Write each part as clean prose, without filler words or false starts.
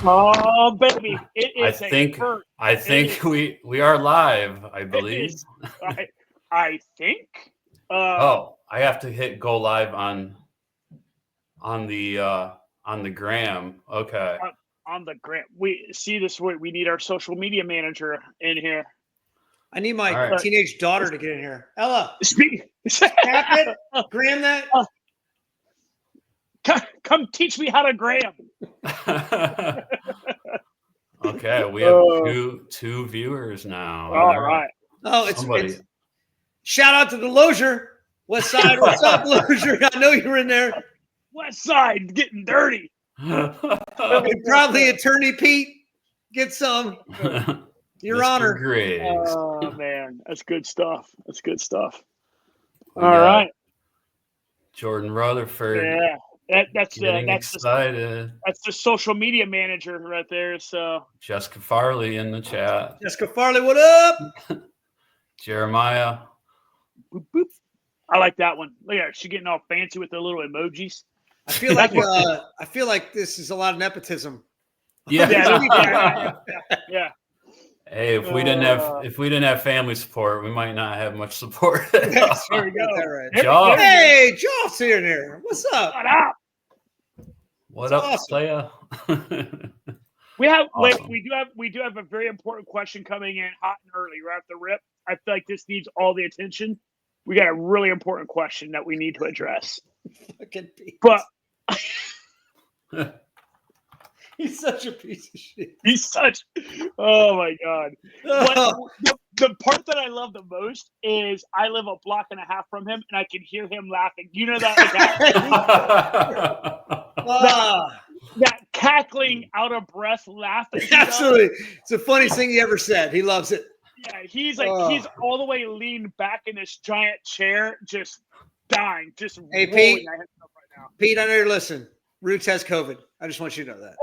Oh, baby. It is I think we are live, I believe. I think. I have to hit go live on the gram. Okay. On the gram. We see this. We need our social media manager in here. I need my teenage daughter to get in here. Ella, tap it. Gram that. Come teach me how to gram. Okay, we have two viewers now. All right. Oh, it's shout out to the Lozier. West Side, what's up, Lozier? I know you were in there. West Side getting dirty. Probably Attorney Pete. Get some. Your Honor. Griggs. Oh man, that's good stuff. That's good stuff. All right. Jordan Rutherford. Yeah. That's excited. That's the social media manager right there. So Jessica Farley in the chat. Jessica Farley, what up? Jeremiah. Boop, boop. I like that one. Look at her. She's getting all fancy with the little emojis. I feel like this is a lot of nepatism. Yeah. Yeah. Hey, if we didn't have family support, we might not have much support. Yes, there we go. Right. Joff. Hey, Joff's in here. What's up? What up, Playa? We have awesome. we do have a very important question coming in hot and early right off the rip. I feel like this needs all the attention. We got a really important question that we need to address. Fucking piece. But he's such a piece of shit. Oh my God. The part that I love the most is I live a block and a half from him and I can hear him laughing. You know that that cackling out of breath laughing. Absolutely. It's the funniest thing he ever said. He loves it. Yeah, he's he's all the way leaned back in this giant chair, just dying, just hey Pete, right now. Pete, I know you're listening. Roots has COVID. I just want you to know that.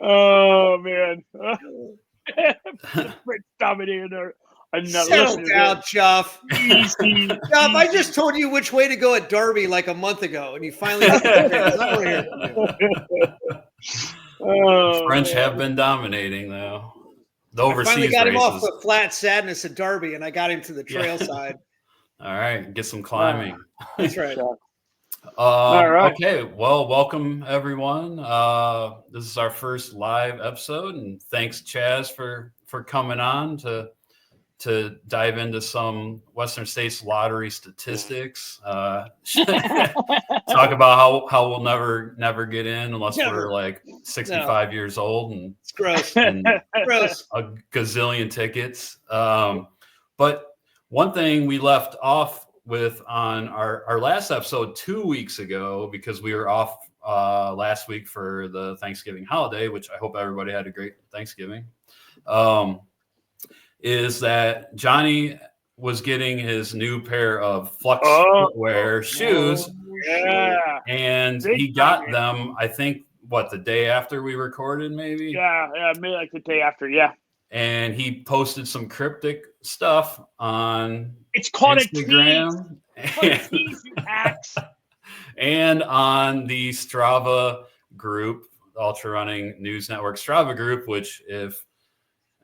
Oh man. Dominating there. Settle down, Chuff. Easy. Chuff, I just told you which way to go at Derby like a month ago, and you finally The French have been dominating though. The overseas I finally got him races. off the flat sadness at Derby, and I got him to the trail side. All right, get some climbing. That's right. All right. Okay, well, welcome everyone. This is our first live episode, and thanks Chaz for coming on to dive into some Western States lottery statistics. Talk about how we'll never get in unless we're like 65 years old and it's gross. And gross. A gazillion tickets. But one thing we left off with on our last episode 2 weeks ago, because we were off last week for the Thanksgiving holiday, which I hope everybody had a great Thanksgiving, is that Johnny was getting his new pair of Flux footwear shoes. Yeah. And he got them, I think, the day after we recorded, maybe? Yeah, maybe like the day after, yeah. And he posted some cryptic stuff on Instagram. And on the Strava group, Ultrarunning News Network Strava group, which if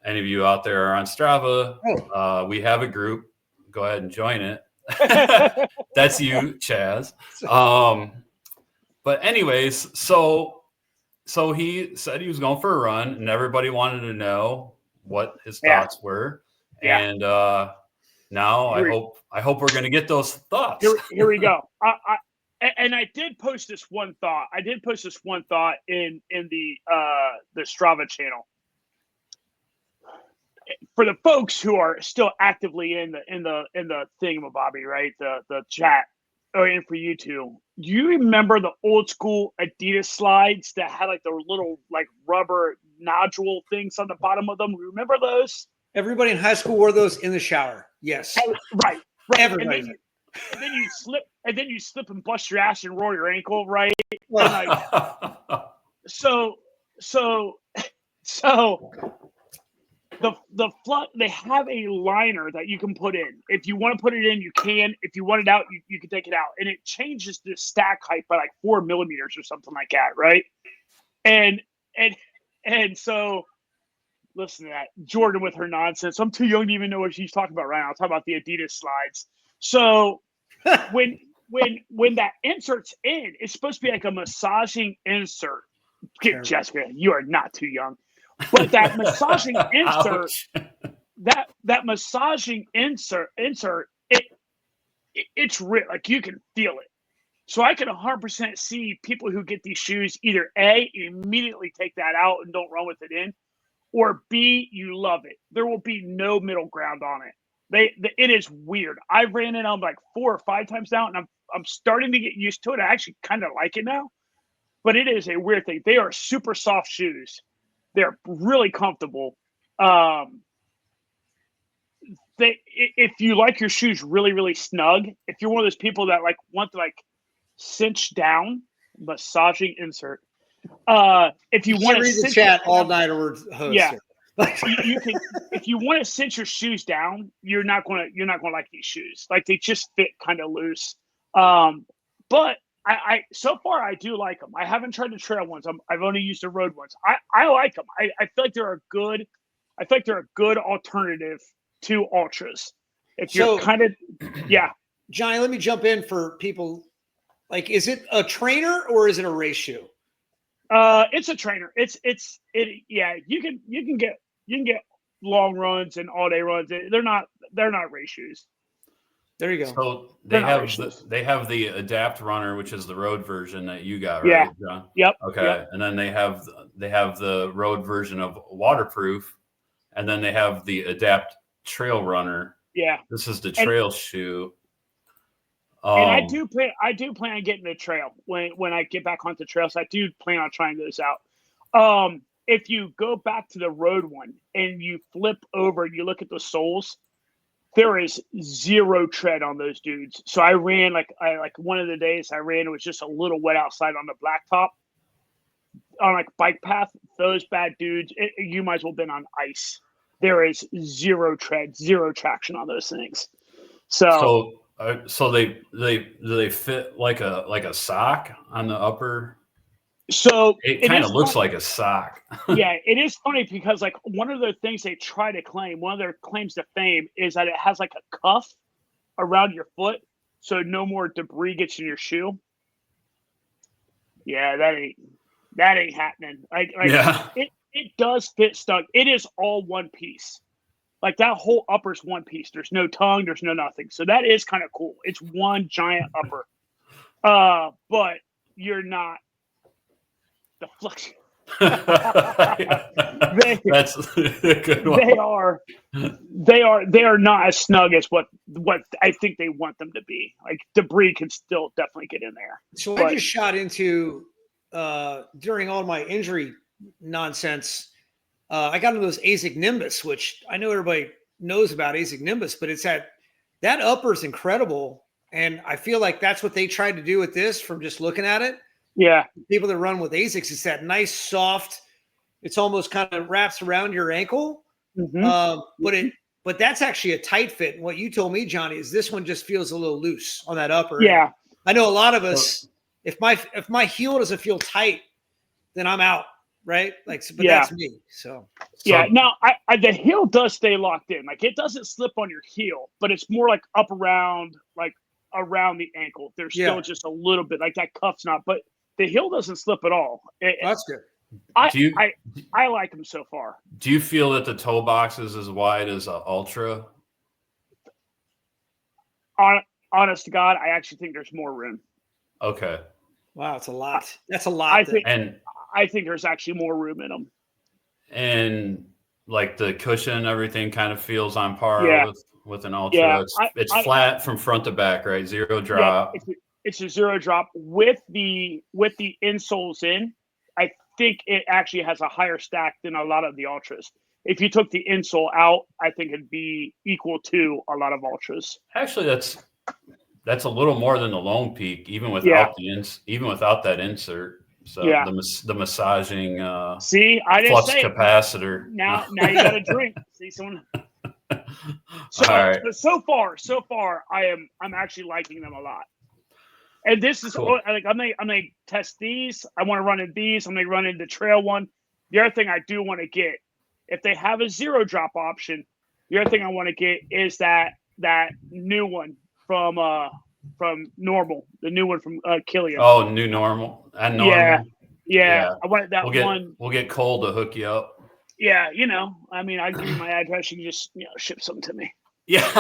any of you out there are on Strava, we have a group. Go ahead and join it. That's you, Chaz. But anyways, so he said he was going for a run, and everybody wanted to know what his thoughts were. Yeah. And now I hope we're going to get those thoughts. Here we go. I did post this one thought. In the Strava channel. For the folks who are still actively in the thingamabobby, right? The chat, and for you two, do you remember the old school Adidas slides that had like the little like rubber nodule things on the bottom of them? Remember those? Everybody in high school wore those in the shower. Yes. Right. Everybody. And then you slip and bust your ass and roll your ankle, right? the Flux, they have a liner that you can put in. If you want to put it in, you can. If you want it out, you can take it out, and it changes the stack height by like 4 millimeters or something like that, right? And so listen to that, Jordan with her nonsense. I'm too young to even know what she's talking about right now. I'm talking about the Adidas slides. So when that insert's in, it's supposed to be like a massaging insert. Sure. Jessica, you are not too young. But that massaging insert, that massaging insert, it's real. Like you can feel it. So I can 100% see people who get these shoes either A, immediately take that out and don't run with it in, or B, you love it. There will be no middle ground on it. It is weird. I've ran it on like 4 or 5 times now, and I'm starting to get used to it. I actually kind of like it now, but it is a weird thing. They are super soft shoes. They're really comfortable. If you like your shoes really, really snug, if you're one of those people that like want to like cinch down, massaging insert. If you want to read the chat all night or host. Yeah. you can, if you want to cinch your shoes down, you're not gonna like these shoes. Like they just fit kind of loose. But I so far I do like them. I haven't tried the trail ones. I've only used the road ones. I like them. I feel like they're a good. I feel like they're a good alternative to ultras. If you're kind of, yeah. Johnny, let me jump in for people. Like, is it a trainer or is it a race shoe? It's a trainer. Yeah. You can get long runs and all day runs. They're not race shoes. There you go. So they have the Adapt Runner, which is the road version that you got, right, yeah. John? Yep. Okay. Yep. And then they have the road version of waterproof, and then they have the Adapt Trail Runner. Yeah. This is the trail shoe. And I do plan on getting the trail when I get back onto trails. I do plan on trying those out. If you go back to the road one and you flip over and you look at the soles, there is 0 tread on those dudes. So I ran like one of the days I ran, it was just a little wet outside on the blacktop on like bike path. Those bad dudes, you might as well have been on ice. There is 0 tread, 0 traction on those things. So they fit like a sock on the upper. So it kind of looks like a sock. Yeah, it is funny because like one of the things they try to claim, one of their claims to fame is that it has like a cuff around your foot, so no more debris gets in your shoe. Yeah, that ain't happening. Yeah. It does fit stuck. It is all one piece. Like that whole upper's one piece. There's no tongue. There's no nothing. So that is kind of cool. It's one giant upper. But you're not the Flux. That's a good one. They are not as snug as what I think they want them to be. Like debris can still definitely get in there. So I just shot into during all my injury nonsense. I got into those ASIC Nimbus, which I know everybody knows about ASIC Nimbus, but it's that upper is incredible. And I feel like that's what they tried to do with this from just looking at it. Yeah. People that run with ASICs, it's that nice, soft, it's almost kind of wraps around your ankle. Mm-hmm. But that's actually a tight fit. And what you told me, Johnny, is this one just feels a little loose on that upper. Yeah. And I know a lot of us, if my heel doesn't feel tight, then I'm out. Right. Like, but that's me. So yeah. Now the heel does stay locked in. Like it doesn't slip on your heel, but it's more like up around, like around the ankle. There's still just a little bit like that cuff's not, but the heel doesn't slip at all. That's good. I like them so far. Do you feel that the toe box is as wide as an Ultra? Honest to God, I actually think there's more room. Okay. Wow, it's a lot. That's a lot. I think there's actually more room in them. And like the cushion, everything kind of feels on par with an Ultra. Yeah. It's flat from front to back, right? 0 drop. Yeah, it's a 0 drop with the insoles in. I think it actually has a higher stack than a lot of the Ultras. If you took the insole out, I think it'd be equal to a lot of Ultras. Actually, that's a little more than the Lone Peak, even without without that insert. So the massaging see, I didn't Flux say capacitor. Now you got to drink. See someone. All right. So far, I'm actually liking them a lot. And this is Cool. like I'm gonna test these. I want to run in these. I'm gonna run in the trail one. The other thing I do want to get, if they have a 0 drop option, the other thing I want to get is that new one from Normal, the new one from Killian. Oh, New Normal and Normal. Yeah. I wanted that one. We'll get Cole to hook you up. Yeah, I mean, I give you my address. You can just ship something to me. Yeah.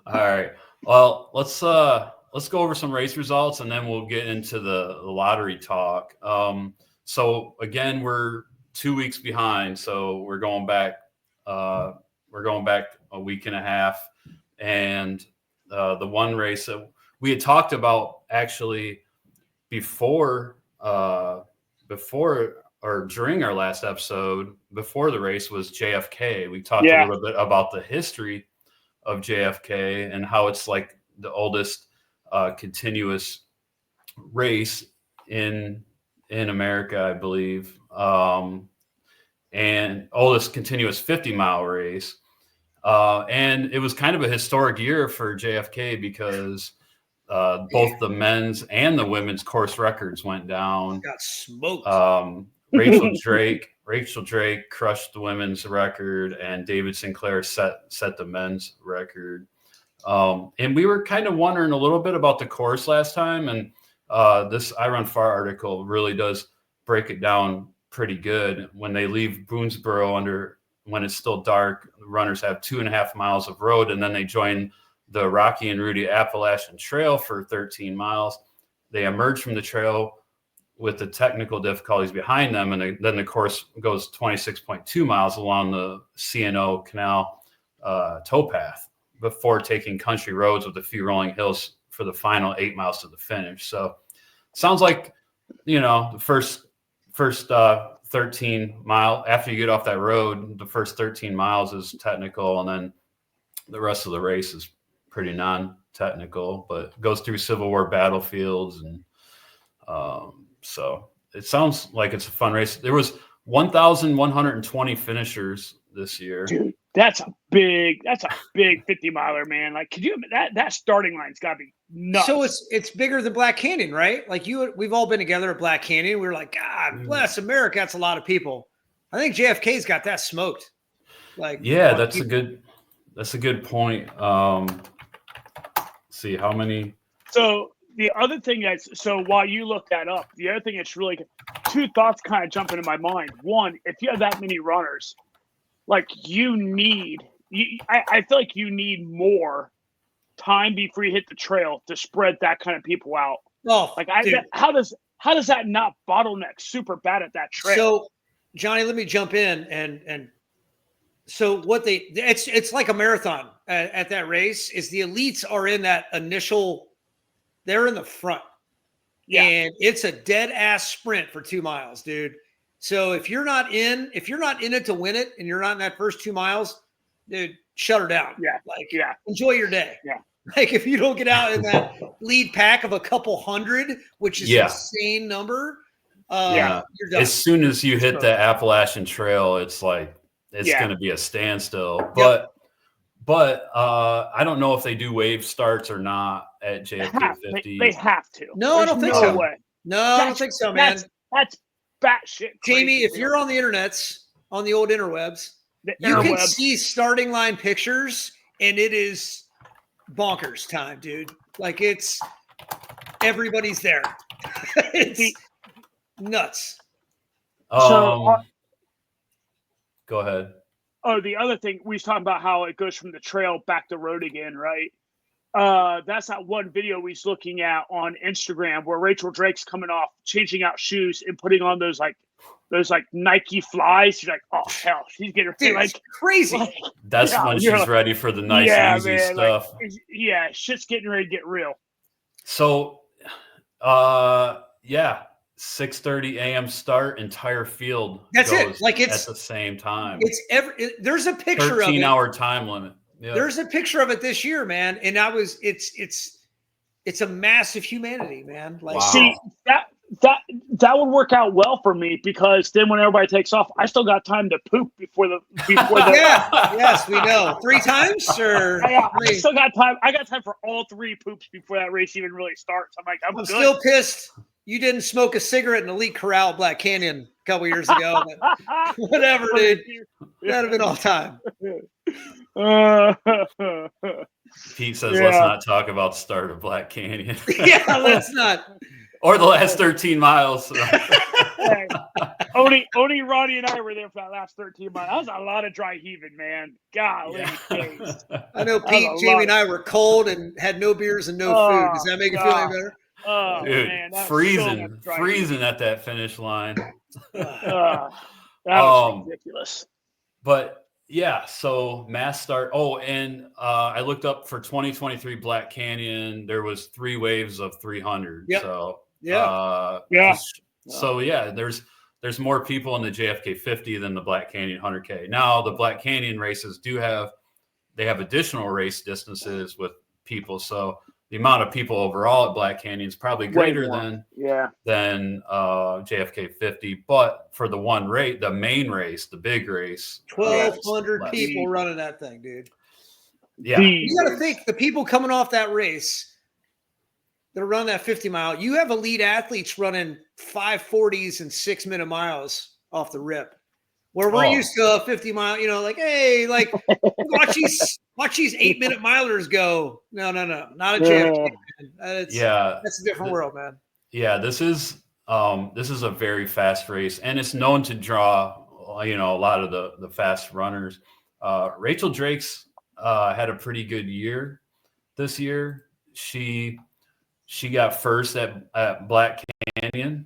All right. Well, let's go over some race results and then we'll get into the lottery talk. So again, we're 2 weeks behind, so we're going back a week and a half, and the one race that we had talked about actually before or during our last episode before the race was JFK. We talked a little bit about the history of JFK and how it's like the oldest continuous race in America, I believe, and oldest continuous 50-mile race. And it was kind of a historic year for JFK because both the men's and the women's course records went down. Got smoked. Rachel Drake crushed the women's record, and David Sinclair set the men's record. And we were kind of wondering a little bit about the course last time, and this I Run Far article really does break it down pretty good. When they leave Boonesboro when it's still dark, the runners have 2.5 miles of road, and then they join the Rocky and Rudy Appalachian Trail for 13 miles. They emerge from the trail with the technical difficulties behind them, and then the course goes 26.2 miles along the C&O Canal towpath before taking country roads with a few rolling hills for the final 8 miles to the finish. So sounds like, the first 13 mile after you get off that road, the first 13 miles is technical, and then the rest of the race is pretty non-technical, but goes through Civil War battlefields. And so it sounds like it's a fun race. There was 1,120 finishers this year. Dude, that's a big 50-miler, man. Like, could you that starting line's got to be nuts. So it's bigger than Black Canyon, right? Like we've all been together at Black Canyon. We were like, God bless America. That's a lot of people. I think JFK's got that smoked. Like, yeah, that's a good point. See how many. So the other thing so while you look that up, the other thing that's really good, two thoughts kind of jump into my mind. One, if you have that many runners, like I feel like you need more time before you hit the trail to spread that kind of people out. Oh, like how does that not bottleneck super bad at that trail? So, Johnny, let me jump in and so it's like a marathon at that race. Is the elites are in that initial, they're in the front, and it's a dead ass sprint for 2 miles, dude. So if you're not in it to win it, and you're not in that first 2 miles, dude, shut her down. Enjoy your day. Yeah. Like if you don't get out in that lead pack of a couple hundred, which is an insane number, you're done. As soon as you hit the Appalachian Trail, it's like it's going to be a standstill. But I don't know if they do wave starts or not at JFK 50. They have to. No, I don't think so. Way. No, I don't think so, man. That's batshit crazy. Jamie, if you're on the internets, on the old interwebs, you can see starting line pictures, and it is bonkers time, dude. Like it's everybody's there. It's nuts. Go ahead. Oh, the other thing, we was talking about how it goes from the trail back to road again, right? That's that one video we was looking at on Instagram where Rachel Drake's coming off, changing out shoes and putting on those Nike Flies. She's like, oh hell, she's getting like crazy. That's when she's ready for the nice easy stuff. Like, shit's getting ready to get real. So 6:30 a.m. start, entire field. That's it. Like it's at the same time. There's a picture of it. 13-hour time limit. Yeah. There's a picture of it this year, man. And it's a massive humanity, man. Like, see that would work out well for me, because then when everybody takes off, I still got time to poop before the Yes, we know. 3 times or I still got time. I got time for all 3 poops before that race even really starts. I'm like, I'm good. Still pissed you didn't smoke a cigarette in Elite Corral at Black Canyon a couple years ago. Whatever, dude. That'd have been all time. Pete says, let's not talk about the start of Black Canyon. Yeah, let's not. Or the last 13 miles. Hey, only Ronnie and I were there for that last 13 miles. That was a lot of dry heaving, man. Golly. Yeah. I know Pete, Jamie, and I were cold and had no beers and no food. Does that make it feel any better? Oh, dude, man, freezing at that finish line. That was ridiculous. But yeah, so mass start. Oh, and I looked up for 2023 Black Canyon. There was 3 waves of 300. Yep. So So yeah, there's more people in the JFK 50 than the Black Canyon 100K. Now the Black Canyon races have additional race distances with people. So the amount of people overall at Black Canyon is probably greater than JFK 50. But for the one race, the main race, the big race, 1,200 people running that thing, dude. Yeah, you got to think the people coming off that race that are running that 50 mile. You have elite athletes running 5:40s and 6-minute miles off the rip. Where we're used to a 50 mile, like, hey, like watch these 8-minute milers go. No, not a JFK. That's a different world, man. Yeah, this is a very fast race, and it's known to draw, a lot of the fast runners. Rachel Drake's had a pretty good year this year. She got first at Black Canyon,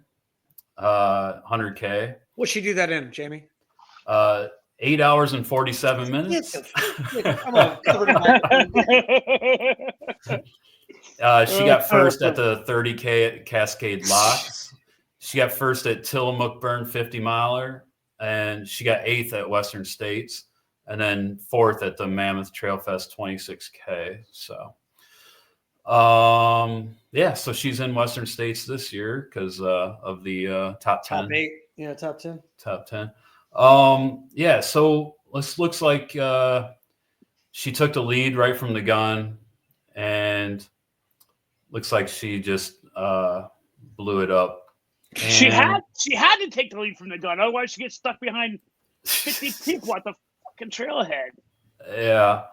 100K. What'd she do that in, Jamie? 8 hours and 47 minutes. Come on, she got first at the 30K at Cascade Locks. She got first at Tillamook Burn 50 miler, and she got 8th at Western States, and then 4th at the Mammoth Trail Fest 26K. So, so she's in Western States this year because of the top 10. Top 8. Yeah, top 10. Top 10. So looks like she took the lead right from the gun, and looks like she just blew it up. And she had to take the lead from the gun, otherwise she gets stuck behind 50 people at the fucking trailhead. Yeah.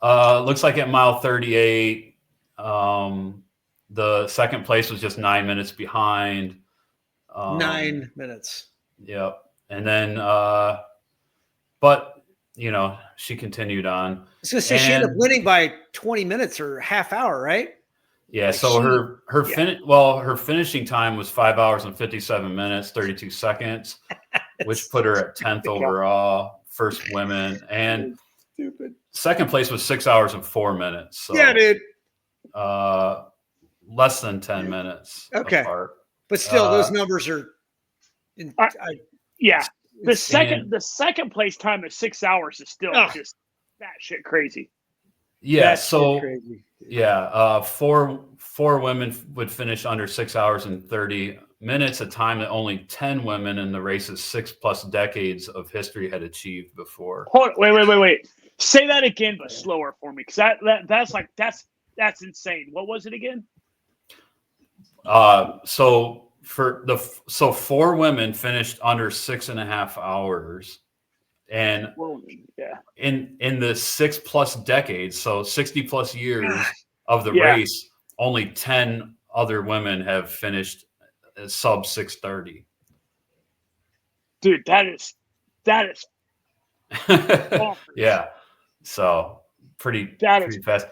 Looks like at mile 38, the second place was just 9 minutes behind. 9 minutes. Yep. And then, but she continued on. I was gonna say she ended up winning by 20 minutes or half hour, right? Yeah. Like so her finishing time was 5 hours and 57 minutes, 32 seconds, which put her at 10th overall, first women, and second place was 6 hours and 4 minutes. So, yeah, dude. Less than 10 minutes. Okay. Apart. But still, those numbers are. The second place time of 6 hours is still just that shit crazy. Yeah. Crazy. Yeah. Four women would finish under 6 hours and 30 minutes, a time that only 10 women in the race's 6+ decades of history had achieved before. Hold on, wait. Say that again, but slower for me, because that's insane. What was it again? So 4 women finished under 6.5 hours, and in the 6+ decades, so 60+ years of the race, only 10 other women have finished sub 6:30. Dude, that is yeah. So pretty fast.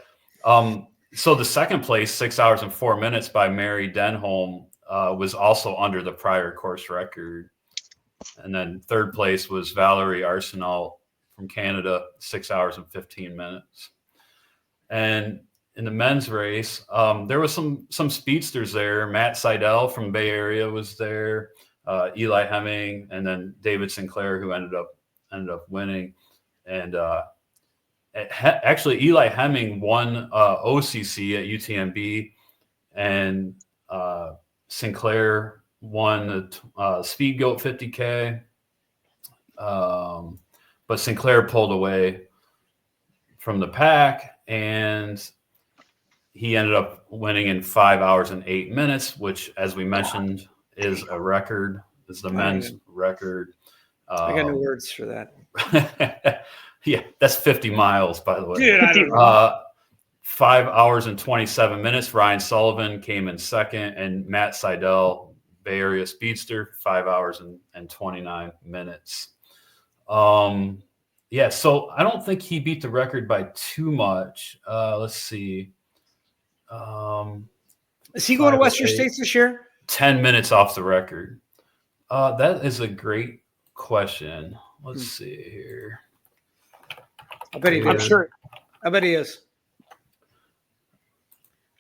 So the second place, 6 hours and 4 minutes by Mary Denholm, was also under the prior course record. And then third place was Valerie Arsenault from Canada, 6 hours and 15 minutes. And in the men's race, there was some speedsters there. Matt Seidel from Bay Area was there, Eli Hemming, and then David Sinclair, who ended up winning. And actually, Eli Hemming won OCC at UTMB, and Sinclair won the Speed Goat 50K. But Sinclair pulled away from the pack, and he ended up winning in 5 hours and 8 minutes, which, as we mentioned, is a record. Is the men's record. I got no words for that. Yeah, that's 50 miles, by the way. Dude, I don't know. 5 hours and 27 minutes. Ryan Sullivan came in second, and Matt Seidel, Bay Area speedster, 5 hours and 29 minutes. Yeah, so I don't think he beat the record by too much. Let's see. Is he going to Western States this year? 10 minutes off the record. That is a great question. Let's see here. I bet he I'm sure. I bet he is.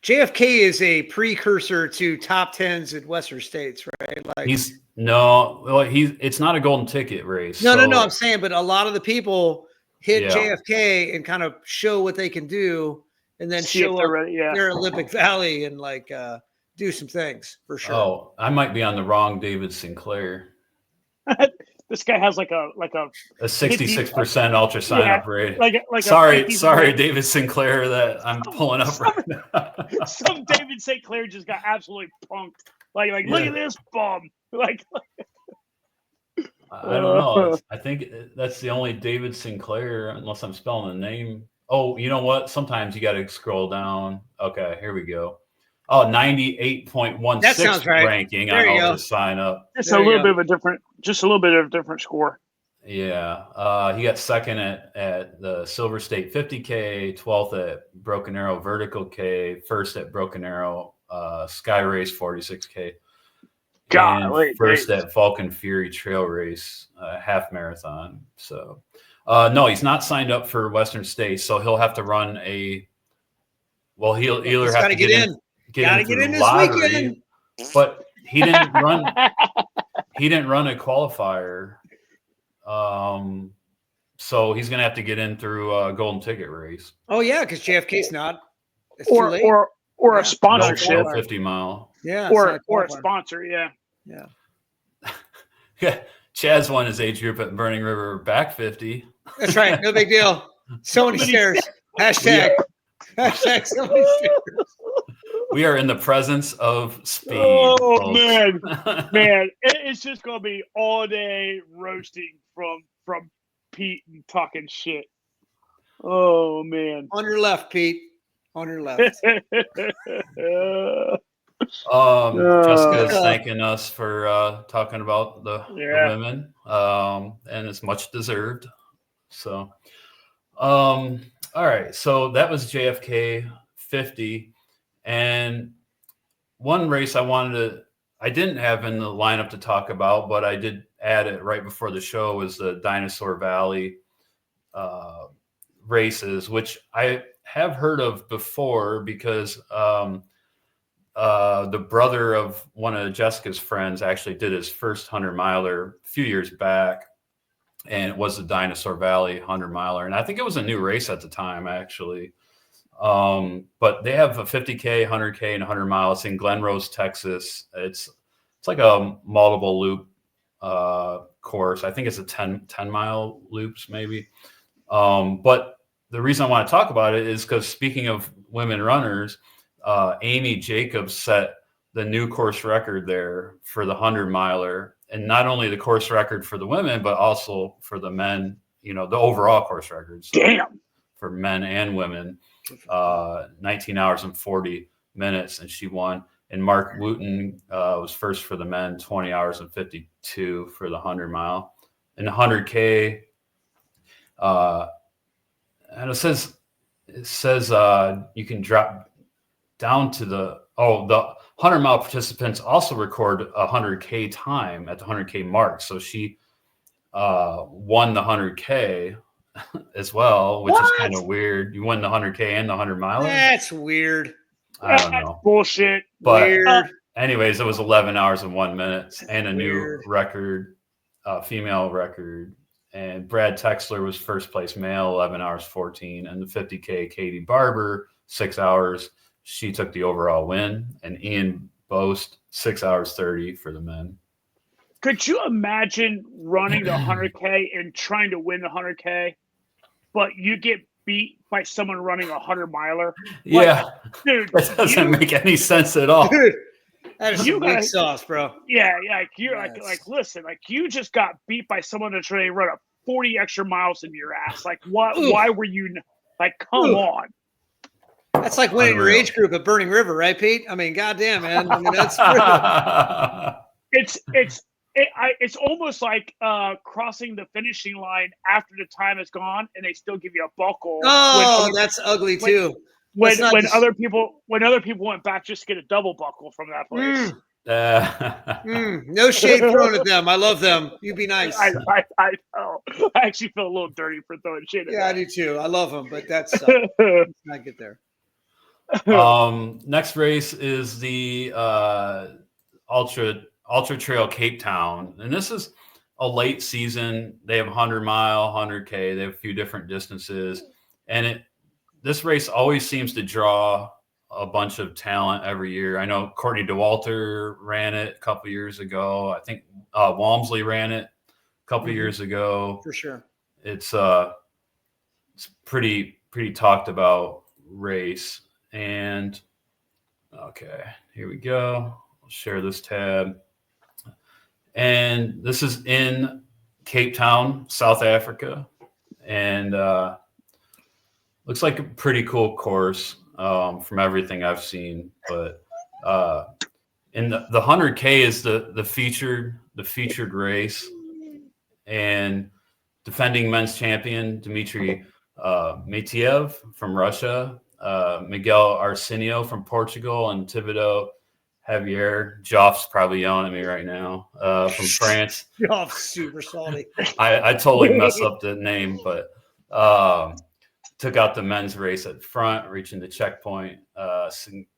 JFK is a precursor to top 10s at Western States, right? Like it's not a golden ticket race. No. I'm saying, but a lot of the people hit JFK and kind of show what they can do, and then show up their Olympic Valley and like do some things for sure. Oh, I might be on the wrong David Sinclair. This guy has like a 66% ultra sign up rate. Sorry, David Sinclair, that I'm pulling up right now. Some David Sinclair just got absolutely punked. Like look at this bum. Like I don't know. I think that's the only David Sinclair, unless I'm spelling the name. Oh, you know what? Sometimes you got to scroll down. Okay, here we go. Oh, 98.16 ranking on ultra sign up. Just a little bit of a different score. Yeah. He got second at the Silver State 50K, 12th at Broken Arrow Vertical K, first at Broken Arrow Sky Race 46K. First at Vulcan Fury Trail Race half marathon. So no, he's not signed up for Western States, so he'll have to run he'll either have to get in. Gotta get in this weekend. But he didn't run. He didn't run a qualifier, so he's gonna have to get in through a golden ticket race. Oh yeah, because JFK's not. It's or a sponsorship, 50 mile. Yeah, or a sponsor. Yeah. Yeah. Chaz won his age group at Burning River back 50. That's right. No big deal. So many stairs. Hashtag so many stairs. We are in the presence of speed. Oh, folks. man. It's just going to be all day roasting from Pete and talking shit. Oh, man. On your left, Pete. On your left. Jessica's thanking us for talking about the women, and it's much deserved. So, all right. So that was JFK 50. And one race I didn't have in the lineup to talk about, but I did add it right before the show, was the Dinosaur Valley races, which I have heard of before because the brother of one of Jessica's friends actually did his first 100-miler a few years back, and it was the Dinosaur Valley 100-miler. And I think it was a new race at the time, actually. But they have a 50K, 100K, and 100 miles in Glen Rose, Texas. It's like a multiple loop course. I think it's a 10 mile loops maybe. But the reason I want to talk about it is because, speaking of women runners, Amy Jacobs set the new course record there for the 100-miler, and not only the course record for the women, but also for the men, the overall course records. Damn. For men and women. 19 hours and 40 minutes, and she won. And Mark Wooten was first for the men, 20 hours and 52 for the 100 mile. And the 100K, and it says you can drop down to the 100 mile participants also record a 100K time at the 100K mark. So she won the 100K as well, which is kind of weird. You won the 100K and the 100 miler. That's weird. I don't know. Bullshit. But weird. Anyways, it was 11 hours and 1 minute and a new record, female record. And Brad Texler was first place male, 11 hours 14. And the 50K, Katie Barber, 6 hours. She took the overall win. And Ian Boast 6 hours 30 for the men. Could you imagine running the 100K and trying to win the 100K, but you get beat by someone running a 100-miler? Yeah, dude, that doesn't make any sense at all. Dude, that is some weak sauce, bro. Yeah, like you're like listen, like you just got beat by someone that's ready to run up 40 extra miles in your ass. Like what? Why were you like? Come on. That's like winning your age group at Burning River, right, Pete? I mean, goddamn, man. I mean, that's it's almost like crossing the finishing line after the time is gone, and they still give you a buckle. Oh, that's ugly too. When other people went back just to get a double buckle from that place. No shade thrown at them. I love them. You be nice. I know. I actually feel a little dirty for throwing shade at them. I do too. I love them, but that's let's not get there. Next race is the Ultra Trail Cape Town, and this is a late season. They have 100-mile, 100K. They have a few different distances, and this race always seems to draw a bunch of talent every year. I know Courtney DeWalter ran it a couple years ago. I think Walmsley ran it a couple years ago. For sure. It's pretty talked about race. And okay, here we go. I'll share this tab. And this is in Cape Town, South Africa. And looks like a pretty cool course from everything I've seen. But and the 100K is the featured race. And defending men's champion Dmitry Matiev from Russia, Miguel Arsenio from Portugal, and Thibodeau Javier. Joff's probably yelling at me right now from France. Joff's super salty. I totally messed up the name, but took out the men's race at front, reaching the checkpoint.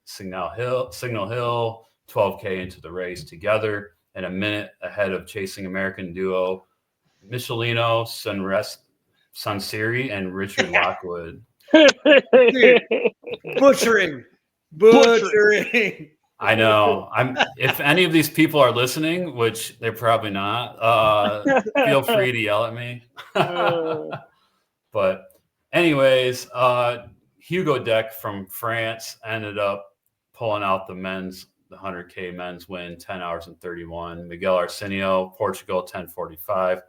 Signal Hill, 12K into the race together, and a minute ahead of chasing American duo Michelino Sansiri and Richard Lockwood. Butchering. I know. If any of these people are listening, which they're probably not, feel free to yell at me. But anyways, Hugo Deck from France ended up pulling out the 100K men's win, 10 hours and 31. Miguel Arsenio, Portugal, 10:45.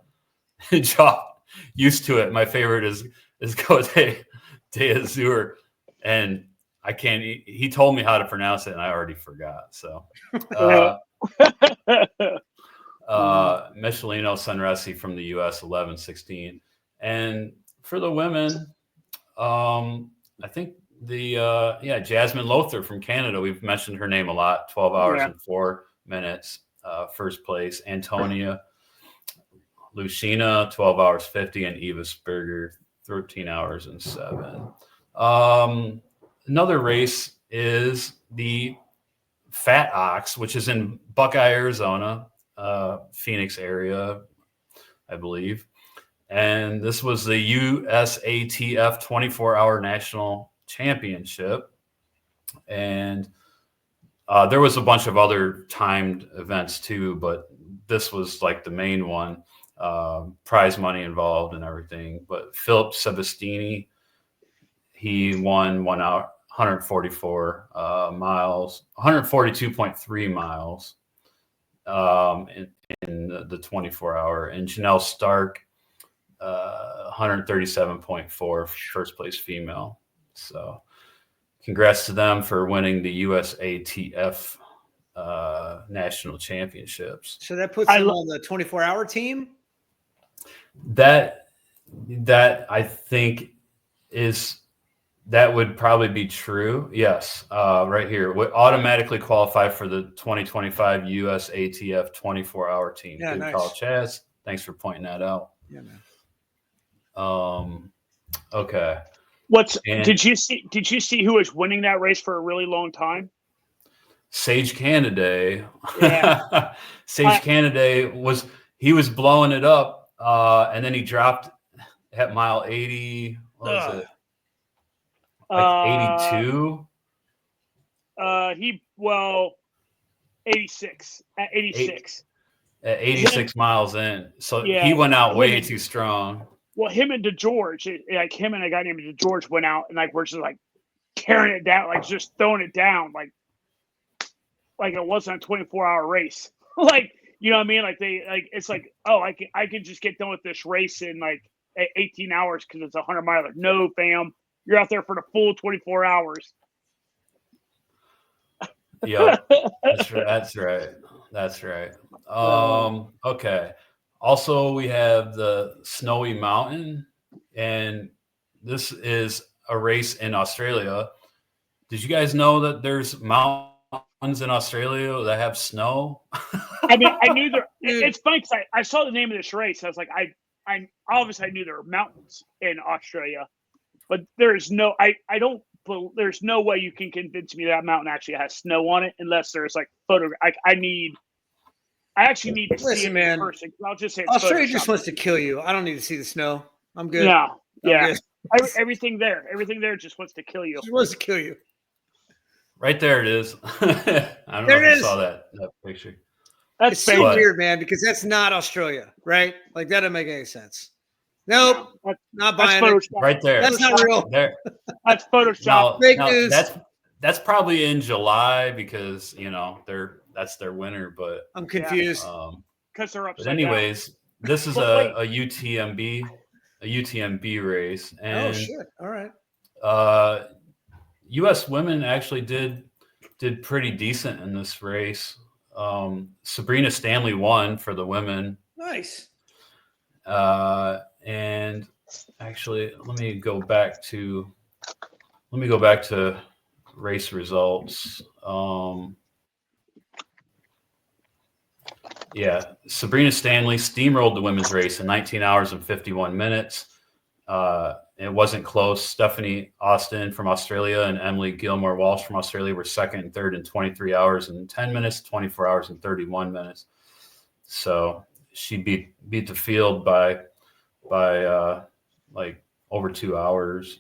Used to it. My favorite is Côte d'Azur, and I can't. He told me how to pronounce it, and I already forgot. So, Michelino Sanresi from the U.S. 11:16, and for the women, I think Jasmine Lothar from Canada. We've mentioned her name a lot. 12 hours and 4 minutes, first place. Antonia Lucina, 12 hours 50, and Eva Sperger, 13 hours and 7. Another race is the Fat Ox, which is in Buckeye, Arizona, Phoenix area, I believe. And this was the USATF 24-hour national championship. And there was a bunch of other timed events too, but this was like the main one. Prize money involved and everything. But Philip Sebastini, he won 1 hour, 144 miles, 142.3 miles in the 24-hour. And Janelle Stark, 137.4, first place female. So congrats to them for winning the USATF national championships. So that puts them on the 24-hour team? That I think that would probably be true. Yes. Right here. Would automatically qualify for the 2025 USATF 24-hour team. Yeah, good nice. call, Chaz. Thanks for pointing that out. Yeah, man. Okay. Did you see who was winning that race for a really long time? Sage Canaday. Yeah. Sage Canaday was blowing it up. And then he dropped at mile 80. What was it? Like 82? 86 at 86. At 86 miles in. So Yeah, he went out way and- too strong. Well, him and DeGeorge, like him and a guy named DeGeorge went out and like we're just like tearing it down, like just throwing it down, like it wasn't a 24-hour race. Like, you know what I mean? Like it's like, oh, I can just get done with this race in like 18 hours because it's 100 miles. Like, no, fam, you're out there for the full 24 hours. Yep, that's right. That's right. Okay. Also, we have the Snowy Mountain, and this is a race in Australia. Did you guys know that there's mountains in Australia that have snow? I mean, I knew there. It's funny because I saw the name of this race. I was like, I obviously I knew there were mountains in Australia, but there's no. There's no way you can convince me that mountain actually has snow on it unless there's like photo. I actually need to see it in person. I'll just say Australia just wants to kill you. I don't need to see the snow. I'm good. No, yeah. Good. Everything there just wants to kill you. Just wants to kill you. Right there it is. I don't know if you saw that picture. That's it's so weird, man, because that's not Australia, right? Like that doesn't make any sense. Nope, not buying it. Right there. That's not real. There. That's Photoshop. Fake news. That's probably in July because that's their winter. But I'm confused because they're upside down. Anyways, this is a UTMB race. And, oh shit! All right. U.S. women actually did pretty decent in this race. Sabrina Stanley won for the women. Nice. And actually, let me go back to race results. Yeah, Sabrina Stanley steamrolled the women's race in 19 hours and 51 minutes. It wasn't close. Stephanie Austin from Australia and Emily Gilmore Walsh from Australia were second and third in 23 hours and 10 minutes, 24 hours and 31 minutes. So she beat the field by like over 2 hours.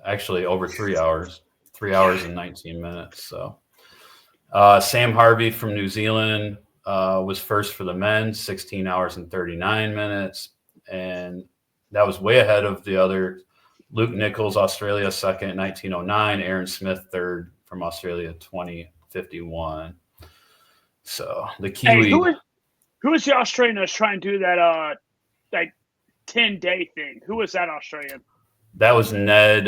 Actually over 3 hours, 3 hours and 19 minutes. So Sam Harvey from New Zealand was first for the men, 16 hours and 39 minutes. And that was way ahead of the other. Luke Nichols, Australia, second, 1909. Aaron Smith, third from Australia, 2051. So the Kiwi. Hey, who was the Australian that was trying to do that like 10-day thing? Who was that Australian? That was Ned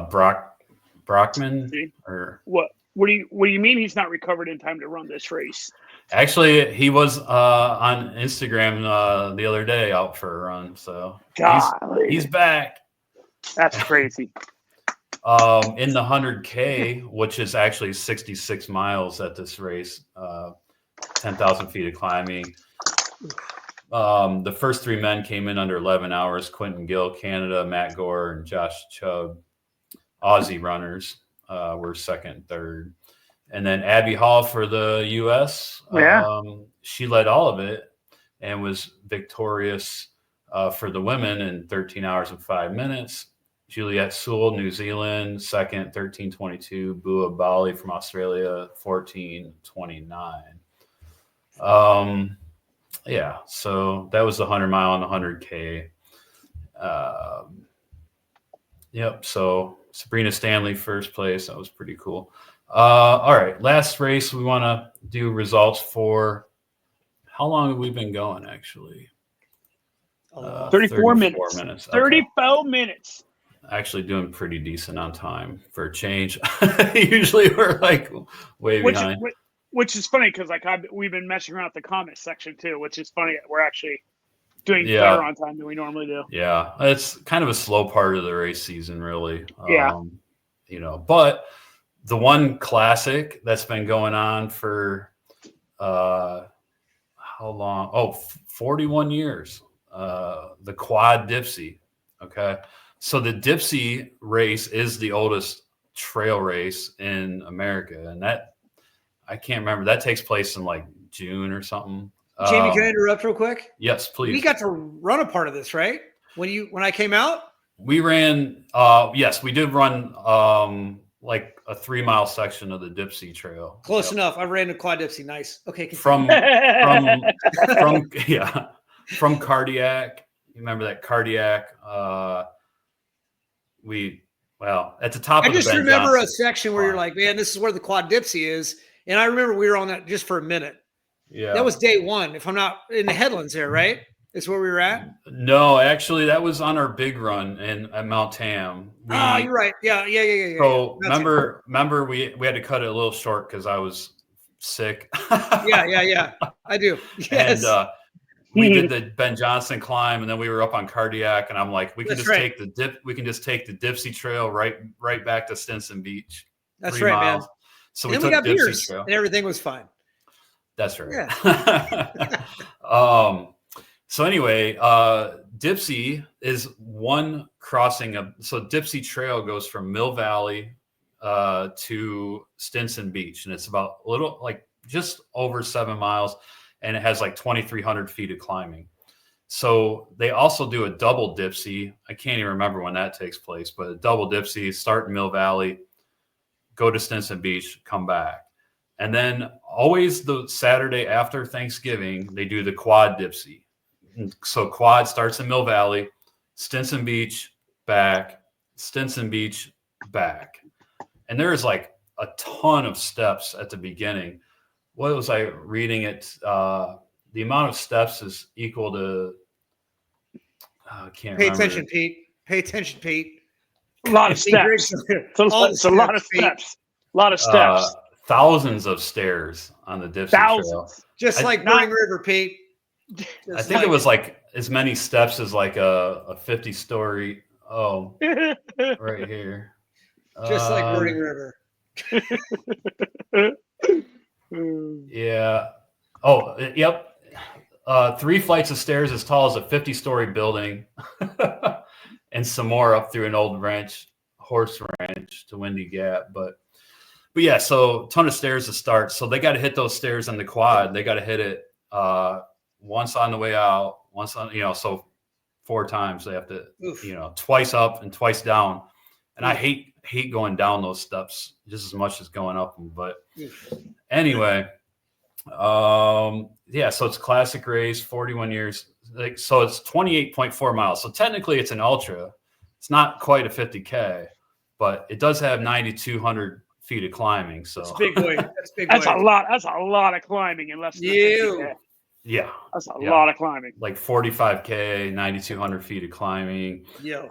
Brockman. Or what? What do you mean he's not recovered in time to run this race? Actually, he was on Instagram the other day out for a run. So he's back. That's crazy. In the 100K, which is actually 66 miles at this race, 10,000 feet of climbing. The first three men came in under 11 hours. Quentin Gill, Canada, Matt Gore, and Josh Chubb, Aussie runners, were second and third. And then Abby Hall for the U.S., she led all of it and was victorious for the women in 13 hours and 5 minutes. Juliette Sewell, New Zealand, second, 13:22. Bua Bali from Australia, 14:29. Yeah, so that was the 100 mile and the 100K. Yep, so Sabrina Stanley, first place. That was pretty cool. All right, last race we want to do results for. How long have we been going, actually? 34 minutes. Okay. 34 minutes. Actually doing pretty decent on time for a change. Usually we're like way behind. Which is funny because like we've been messing around with the comment section too, which is funny. We're actually doing better on time than we normally do. Yeah, it's kind of a slow part of the race season, really. Yeah. But the one classic that's been going on for how long? 41 years. The Quad Dipsea. Okay. So the Dipsea race is the oldest trail race in America. And that, I can't remember, that takes place in like June or something. Jamie, can I interrupt real quick? Yes, please. We got to run a part of this, right? When I came out? We ran, yes, we did run like a 3-mile section of the Dipsea Trail. Close enough. I ran to Quad Dipsea. Nice. Okay. From Cardiac. You remember that Cardiac? At the top. I of the just Ben remember Johnson a section where you're like, man, this is where the Quad Dipsea is, and I remember we were on that just for a minute. Yeah, that was day one. If I'm not in the headlands there, right? Is where we were at. No, actually, that was on our big run at Mount Tam. You're right. Yeah. So remember, we had to cut it a little short because I was sick. Yeah. I do. Yes. And we did the Ben Johnson climb, and then we were up on Cardiac, and I'm like, we can just take the Dipsea Trail right back to Stinson Beach. That's right, miles. Man. So we got beers, and everything was fine. That's right. Yeah. So anyway, Dipsea is one crossing of, so Dipsea Trail goes from Mill Valley to Stinson Beach, and it's about a little, like just over 7 miles, and it has like 2,300 feet of climbing. So they also do a double Dipsea. I can't even remember when that takes place, but a double Dipsea, start in Mill Valley, go to Stinson Beach, come back. And then always the Saturday after Thanksgiving, they do the Quad Dipsea. So Quad starts in Mill Valley, Stinson Beach, back, Stinson Beach, back. And there is like a ton of steps at the beginning. What was I reading it? The amount of steps is equal to, I can't remember. Pay attention, Pete. A lot of steps. It's a lot of steps. A lot of steps. Thousands of stairs on the Dipsea Trail. Just like Burning River, Pete. I think it was like as many steps as like a 50-story. Oh, right here. Just like Burning River. Yeah. Oh, yep. 3 flights of stairs as tall as a 50-story building, and some more up through an old horse ranch to Windy Gap. But yeah, so ton of stairs to start. So they got to hit those stairs on the Quad. They got to hit it once on the way out, once on, so 4 times they have to, twice up and twice down. And I hate going down those steps just as much as going up them. But anyway, so it's a classic race, 41 years. So it's 28.4 miles. So technically it's an ultra. It's not quite a 50K, but it does have 9,200 feet of climbing. So that's big weight. That's a lot. That's a lot of climbing in less than 50K. Yeah. That's a lot of climbing. Like 45K, 9,200 feet of climbing. Yeah.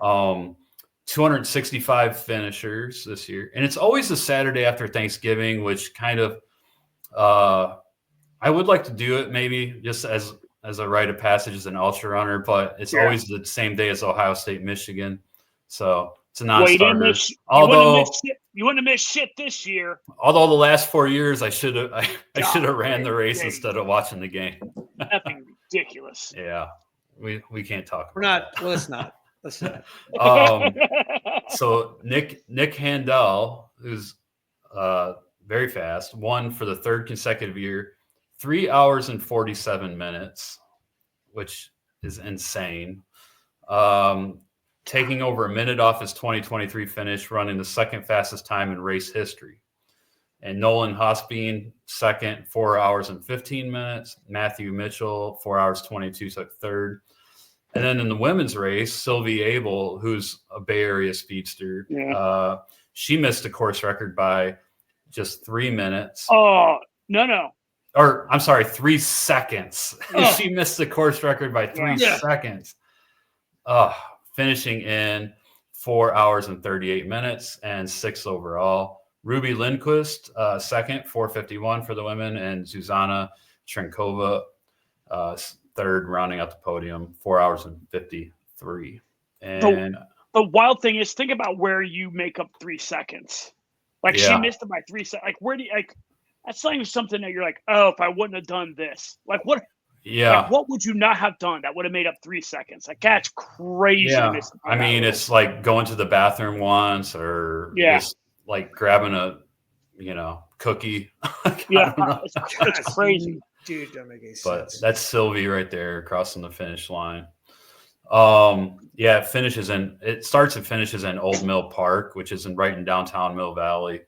265 finishers this year. And it's always the Saturday after Thanksgiving, which kind of, I would like to do it maybe just as a rite of passage as an ultra runner, but it's always the same day as Ohio State, Michigan. So it's a non-starter. You wouldn't have missed shit this year. Although the last 4 years I should have ran the race instead of watching the game. Nothing ridiculous. Yeah. We can't talk about that. Let's not. So Nick Handel, who's very fast, won for the 3rd consecutive year, 3 hours and 47 minutes, which is insane. Taking over a minute off his 2023 finish, running the 2nd fastest time in race history. And Nolan Hosbein, 2nd, 4 hours and 15 minutes. Matthew Mitchell, 4 hours 22, took 3rd. And then in the women's race, Sylvie Abel, who's a Bay Area speedster, she missed a course record by just 3 minutes. Oh, no. Or I'm sorry, 3 seconds. Oh. She missed the course record by 3 seconds. Finishing in 4 hours and 38 minutes and 6th overall. Ruby Lindquist, 2nd, 4:51 for the women, and Zuzana Trenkova, 3rd, rounding out the podium, 4 hours and 53. And the wild thing is, think about where you make up 3 seconds. Like she missed it by 3 seconds. Like where do you that's not even something that you're like, oh, if I wouldn't have done this, like what? Yeah. Like, what would you not have done that would have made up 3 seconds? Like that's crazy. Yeah. I mean, it's like going to the bathroom once, or just like grabbing a, cookie. It's crazy. Dude, don't make any sense. But that's Sylvie right there crossing the finish line. Yeah, it starts and finishes in Old Mill Park, which is right in downtown Mill Valley,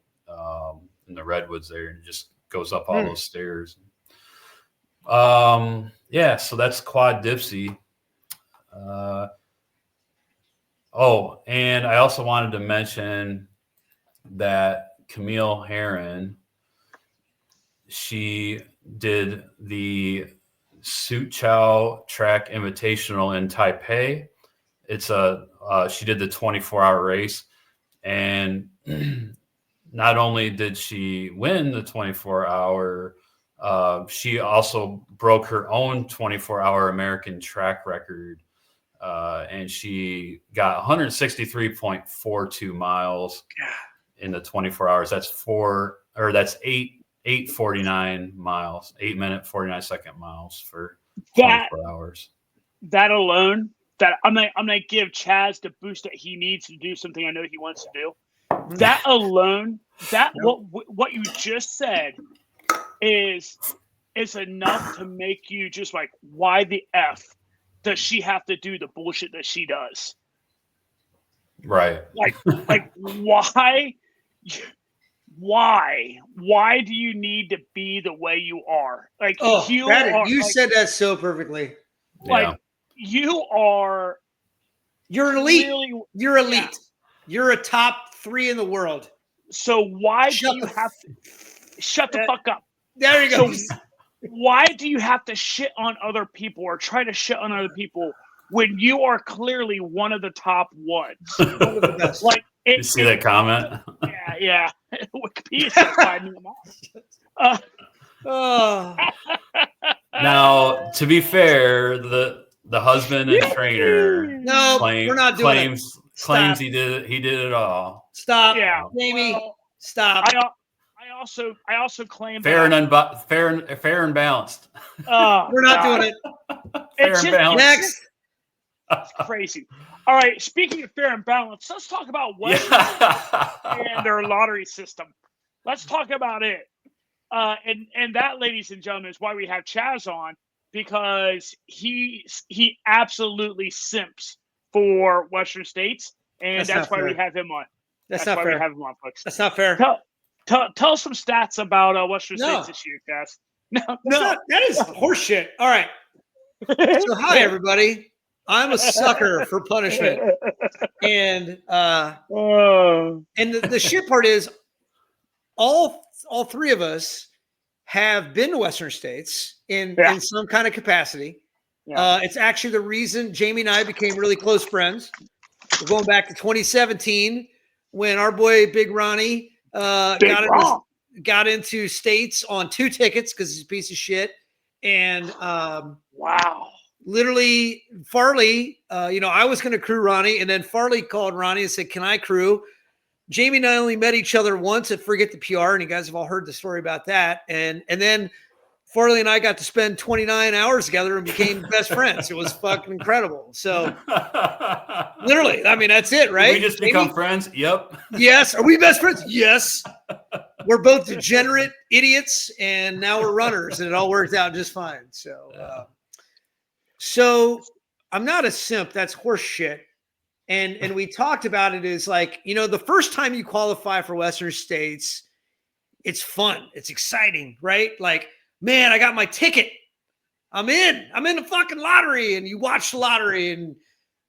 in the redwoods there, and it just goes up all those stairs. Yeah, so that's Quad Dipsea. And I also wanted to mention that Camille Herron, she did the Soochow Track Invitational in Taipei. She did the 24-hour race, and not only did she win the 24-hour, she also broke her own 24-hour American track record, and she got 163.42 miles in the 24 hours. That's 8:49 miles, 8-minute 49-second miles for 24 hours. That alone, that I'm gonna give Chaz the boost that he needs to do something I know he wants to do. That alone, what you just said is enough to make you just like, why the F does she have to do the bullshit that she does? Right. Like why do you need to be the way you are? Like, you said that so perfectly. Like, you're an elite. Really, you're elite. Yeah. You're a top 3 in the world. So why do you have to shut the fuck up? There you go. So why do you have to shit on other people or try to shit on other people when you are clearly one of the top ones? One of the best. Like, you see that comment? Yeah. Wikipedia said 5 minutes. Now, to be fair, the husband and trainer we're not doing it. Claims he did it all. Stop. Yeah. Jamie, stop. I also claim fair and balanced. We're not doing it. Fair and balanced. Next. It's crazy. All right. Speaking of fair and balanced, let's talk about Western and their lottery system. Let's talk about it. And that, ladies and gentlemen, is why we have Chaz on, because he absolutely simps for Western States, and that's why we have him on. That's not fair. We have him on, folks. That's not fair. Tell some stats about Western States this year, Chaz. No, that is horseshit. All right. So hi everybody. I'm a sucker for punishment, and the shit part is all 3 of us have been to Western States in some kind of capacity. Yeah. It's actually the reason Jamie and I became really close friends. We're going back to 2017 when our boy Big Ronnie got into States on 2 tickets because he's a piece of shit. And literally Farley, I was going to crew Ronnie, and then Farley called Ronnie and said, "Can I crew?" Jamie and I only met each other once at Forget the PR, and you guys have all heard the story about that. And then Farley and I got to spend 29 hours together and became best friends. It was fucking incredible. So literally, I mean, that's it, right? Did we just become friends? Yep. Yes. Are we best friends? Yes. We're both degenerate idiots, and now we're runners, and it all worked out just fine. So I'm not a simp. That's horse shit. And we talked about it as like, the first time you qualify for Western States, it's fun. It's exciting, right? Like, man, I got my ticket. I'm in the fucking lottery. And you watch the lottery. And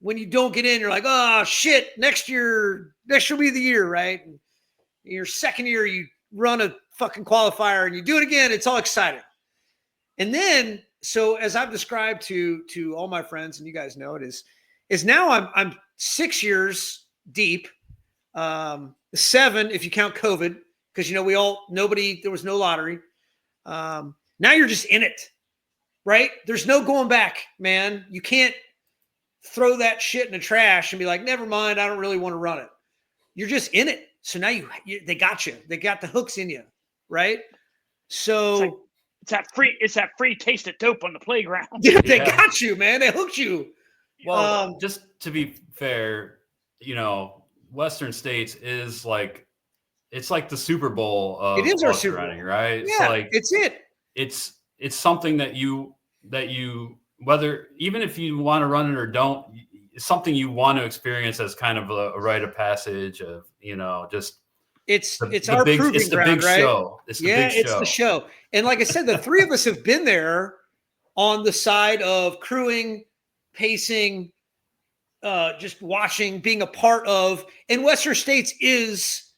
when you don't get in, you're like, oh shit, next year will be the year, right? And your second year, you run a fucking qualifier and you do it again. It's all exciting. And then, so as I've described to all my friends, and you guys know it is now I'm 6 years deep, 7 if you count COVID, because there was no lottery. Now you're just in it, right? There's no going back, man. You can't throw that shit in the trash and be like, never mind, I don't really want to run it. You're just in it. So now they got you. They got the hooks in you, right? So it's that free taste of dope on the playground. They got you, man. They hooked you. Well, just to be fair, Western States is like, it's like the Super Bowl of it is our Super running, right? Yeah, it's something that you whether, even if you want to run it or don't, something you want to experience as kind of a rite of passage of, just it's our big, proving it's the ground, big right? show. It's the big show. It's the show. And like I said, the three of us have been there on the side of crewing, pacing, just watching, being a part of, and Western States is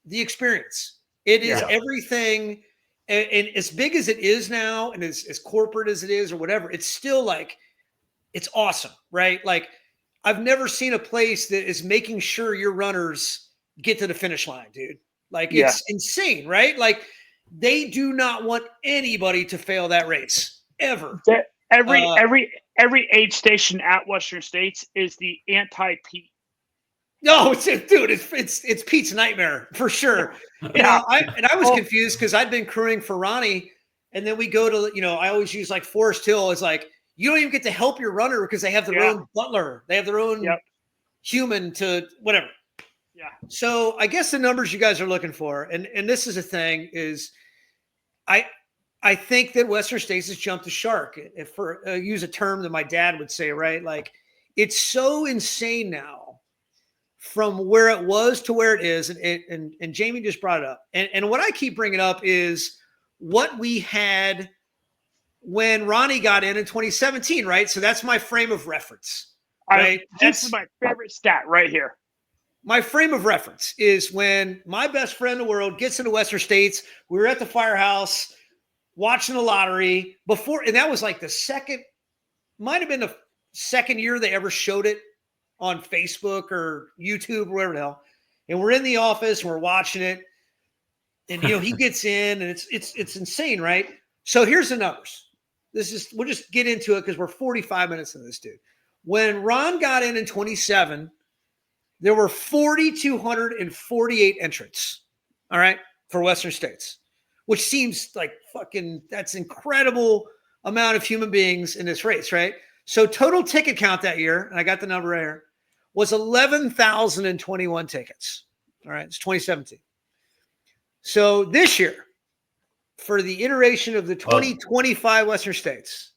the experience. It is everything. And as big as it is now, and as corporate as it is or whatever, it's still like, it's awesome, right? Like, I've never seen a place that is making sure your runners get to the finish line, dude. Like, it's insane, right? Like, they do not want anybody to fail that race ever. Every aid station at Western States is the anti-Pete. No, it's Pete's nightmare for sure. I was confused because I'd been crewing for Ronnie, and then we go to, I always use like Forest Hill. It's like, you don't even get to help your runner because they have their own butler. They have their own human to whatever. Yeah. So I guess the numbers you guys are looking for, and this is a thing, is I think that Western States has jumped the shark. If use a term that my dad would say, right? Like, it's so insane now from where it was to where it is. And Jamie just brought it up. And what I keep bringing up is what we had when Ronnie got in 2017, right? So that's my frame of reference, right? That's my favorite stat right here. My frame of reference is when my best friend in the world gets into Western States. We were at the firehouse watching the lottery before, and that was like might have been the second year they ever showed it on Facebook or YouTube or whatever the hell. And we're in the office and we're watching it, and he gets in, and it's insane, right? So here's the numbers. We'll just get into it because we're 45 minutes into this, dude. When Ron got in 27, there were 4,248 entrants, all right, for Western States, which seems like that's incredible amount of human beings in this race, right? So total ticket count that year, and I got the number right here, was 11,021 tickets. All right, it's 2017. So this year, for the iteration of the 2025 Western States,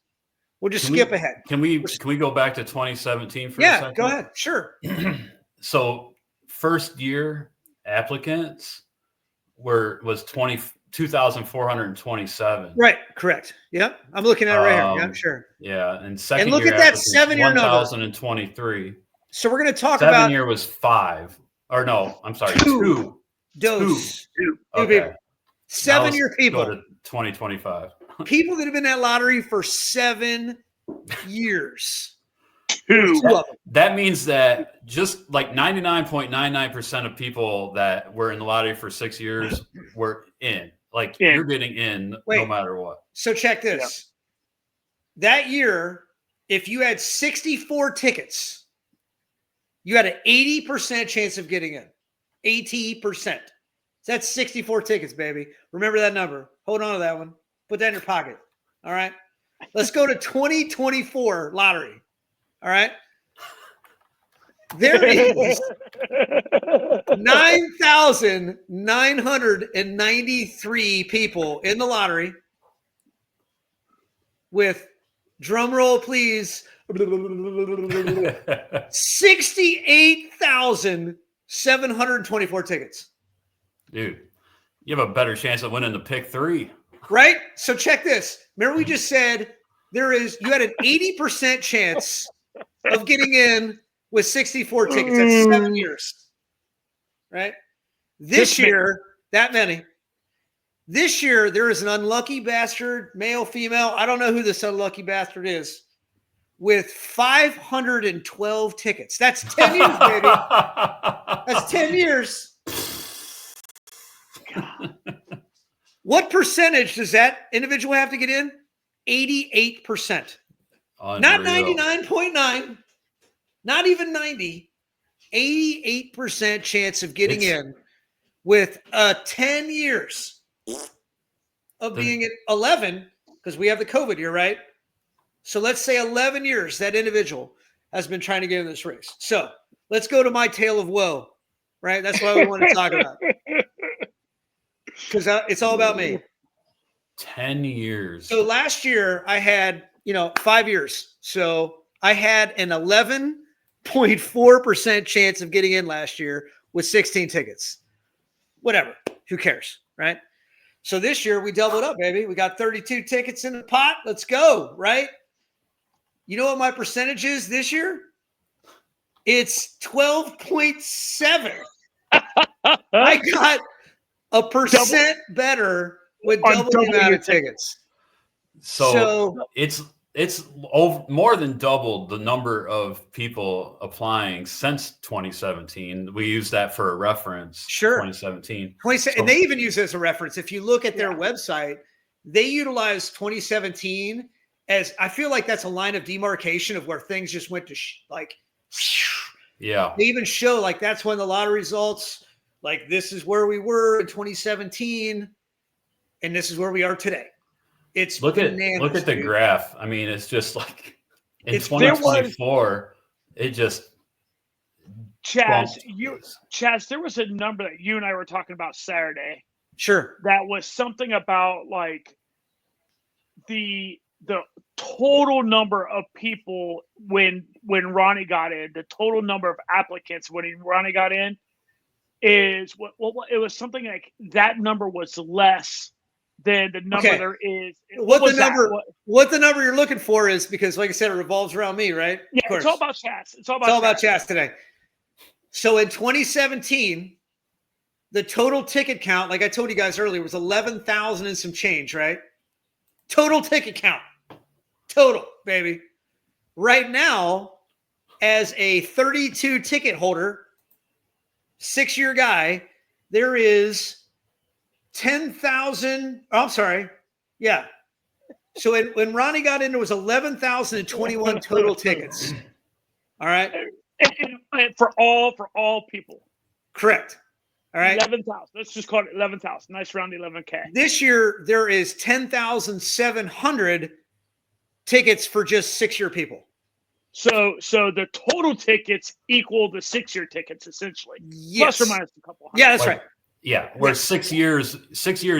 we'll just skip ahead. Can we go back to 2017 for a second? Yeah, go ahead. Sure. So first year applicants was 2,427. Right, correct. Yep, I'm looking at it right here. Yeah, sure. Yeah, and second look year at that 7-year number. 1,023. So we're going to talk 7 about year was 5. Or no, I'm sorry, 2. Two. Okay. 7-year people. Go to 2025. People that have been in that lottery for 7 years. That means that just like 99.99% of people that were in the lottery for 6 years were in. Like, you're getting in no matter what. So check this. That year, if you had 64 tickets, you had an 80% chance of getting in. 80%. That's 64 tickets, baby. Remember that number. Hold on to that one. Put that in your pocket. All right. Let's go to 2024 lottery. All right. There is 9,993 people in the lottery with, drum roll, please, 68,724 tickets. Dude, you have a better chance of winning the pick 3. Right? So check this. Remember we just said you had an 80% chance of getting in with 64 tickets. That's 7 years. Right? This year, that many. This year, there is an unlucky bastard, male, female. I don't know who this unlucky bastard is. With 512 tickets. That's 10 years, baby. That's 10 years. What percentage does that individual have to get in? 88%. Not 99.9, not even 90. 88% chance of getting in with 10 years of being at 11, because we have the COVID year, right? So let's say 11 years that individual has been trying to get in this race. So let's go to my tale of woe, right? That's what we want to talk about. Because it's all about me. 10 years. So last year I had, 5 years. So I had an 11 0.4% chance of getting in last year with 16 tickets. Whatever. Who cares, right? So this year we doubled up, baby. We got 32 tickets in the pot. Let's go, right? You know what my percentage is this year? It's 12.7. I got a percent better with double the amount of tickets. So it's more than doubled the number of people applying since 2017. We use that for a reference. Sure. 2017. And they even use it as a reference. If you look at their website, they utilize 2017 as, I feel like that's a line of demarcation of where things just went to yeah. They even show like that's when the lottery results, like this is where we were in 2017 and this is where we are today. It's look at the graph. I mean, it's just like in 2024, it just Chaz, there was a number that you and I were talking about Saturday. Sure. That was something about like the total number of people when Ronnie got in, the total number of applicants when Ronnie got in is what it was something like that number was less than the number there is. What the number you're looking for is, because like I said, it revolves around me, right? Yeah, it's all about Chaz. It's all about Chaz today. So in 2017, the total ticket count, like I told you guys earlier, was 11,000 and some change, right? Total ticket count. Total, baby. Right now, as a 32 ticket holder, 6-year guy, there is 10,000. Oh, I'm sorry. Yeah. So when Ronnie got in, there was 11,021 total tickets. All right. And for all people. Correct. All right. 11,000. Let's just call it 11,000. Nice round 11K. This year, there is 10,700 tickets for just 6-year people. So the total tickets equal the 6-year tickets, essentially. Yes. Plus or minus a couple hundred. Yeah, that's right. Yeah. Where 6 years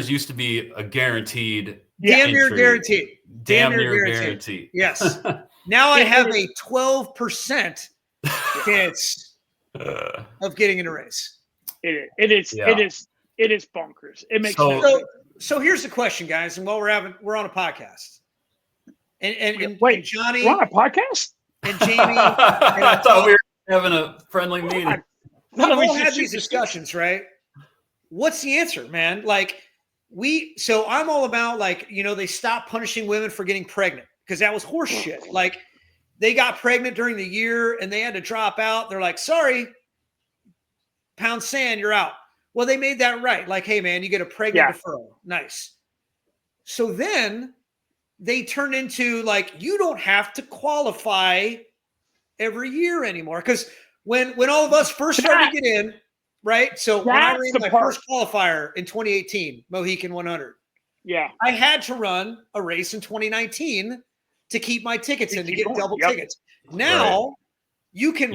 used to be a guaranteed. Damn near guaranteed. Damn near guaranteed. Yes. Now I have a 12% chance of getting in a race. It is bonkers. It makes so here's the question, guys, and while we're on a podcast. And wait, Johnny, we're on a podcast? And Jamie, I thought we were having a friendly meeting. We've all had these discussions, right? What's the answer, man? Like so I'm all about like, they stopped punishing women for getting pregnant because that was horse shit. Like they got pregnant during the year and they had to drop out. They're like, sorry, pound sand, you're out. Well, they made that right. Like, hey man, you get a pregnant deferral. Nice. So then they turned into like, you don't have to qualify every year anymore. Because when all of us first started to get in, right? So when I ran my first qualifier in 2018, Mohican 100, I had to run a race in 2019 to keep my tickets in, to get double tickets. Now you can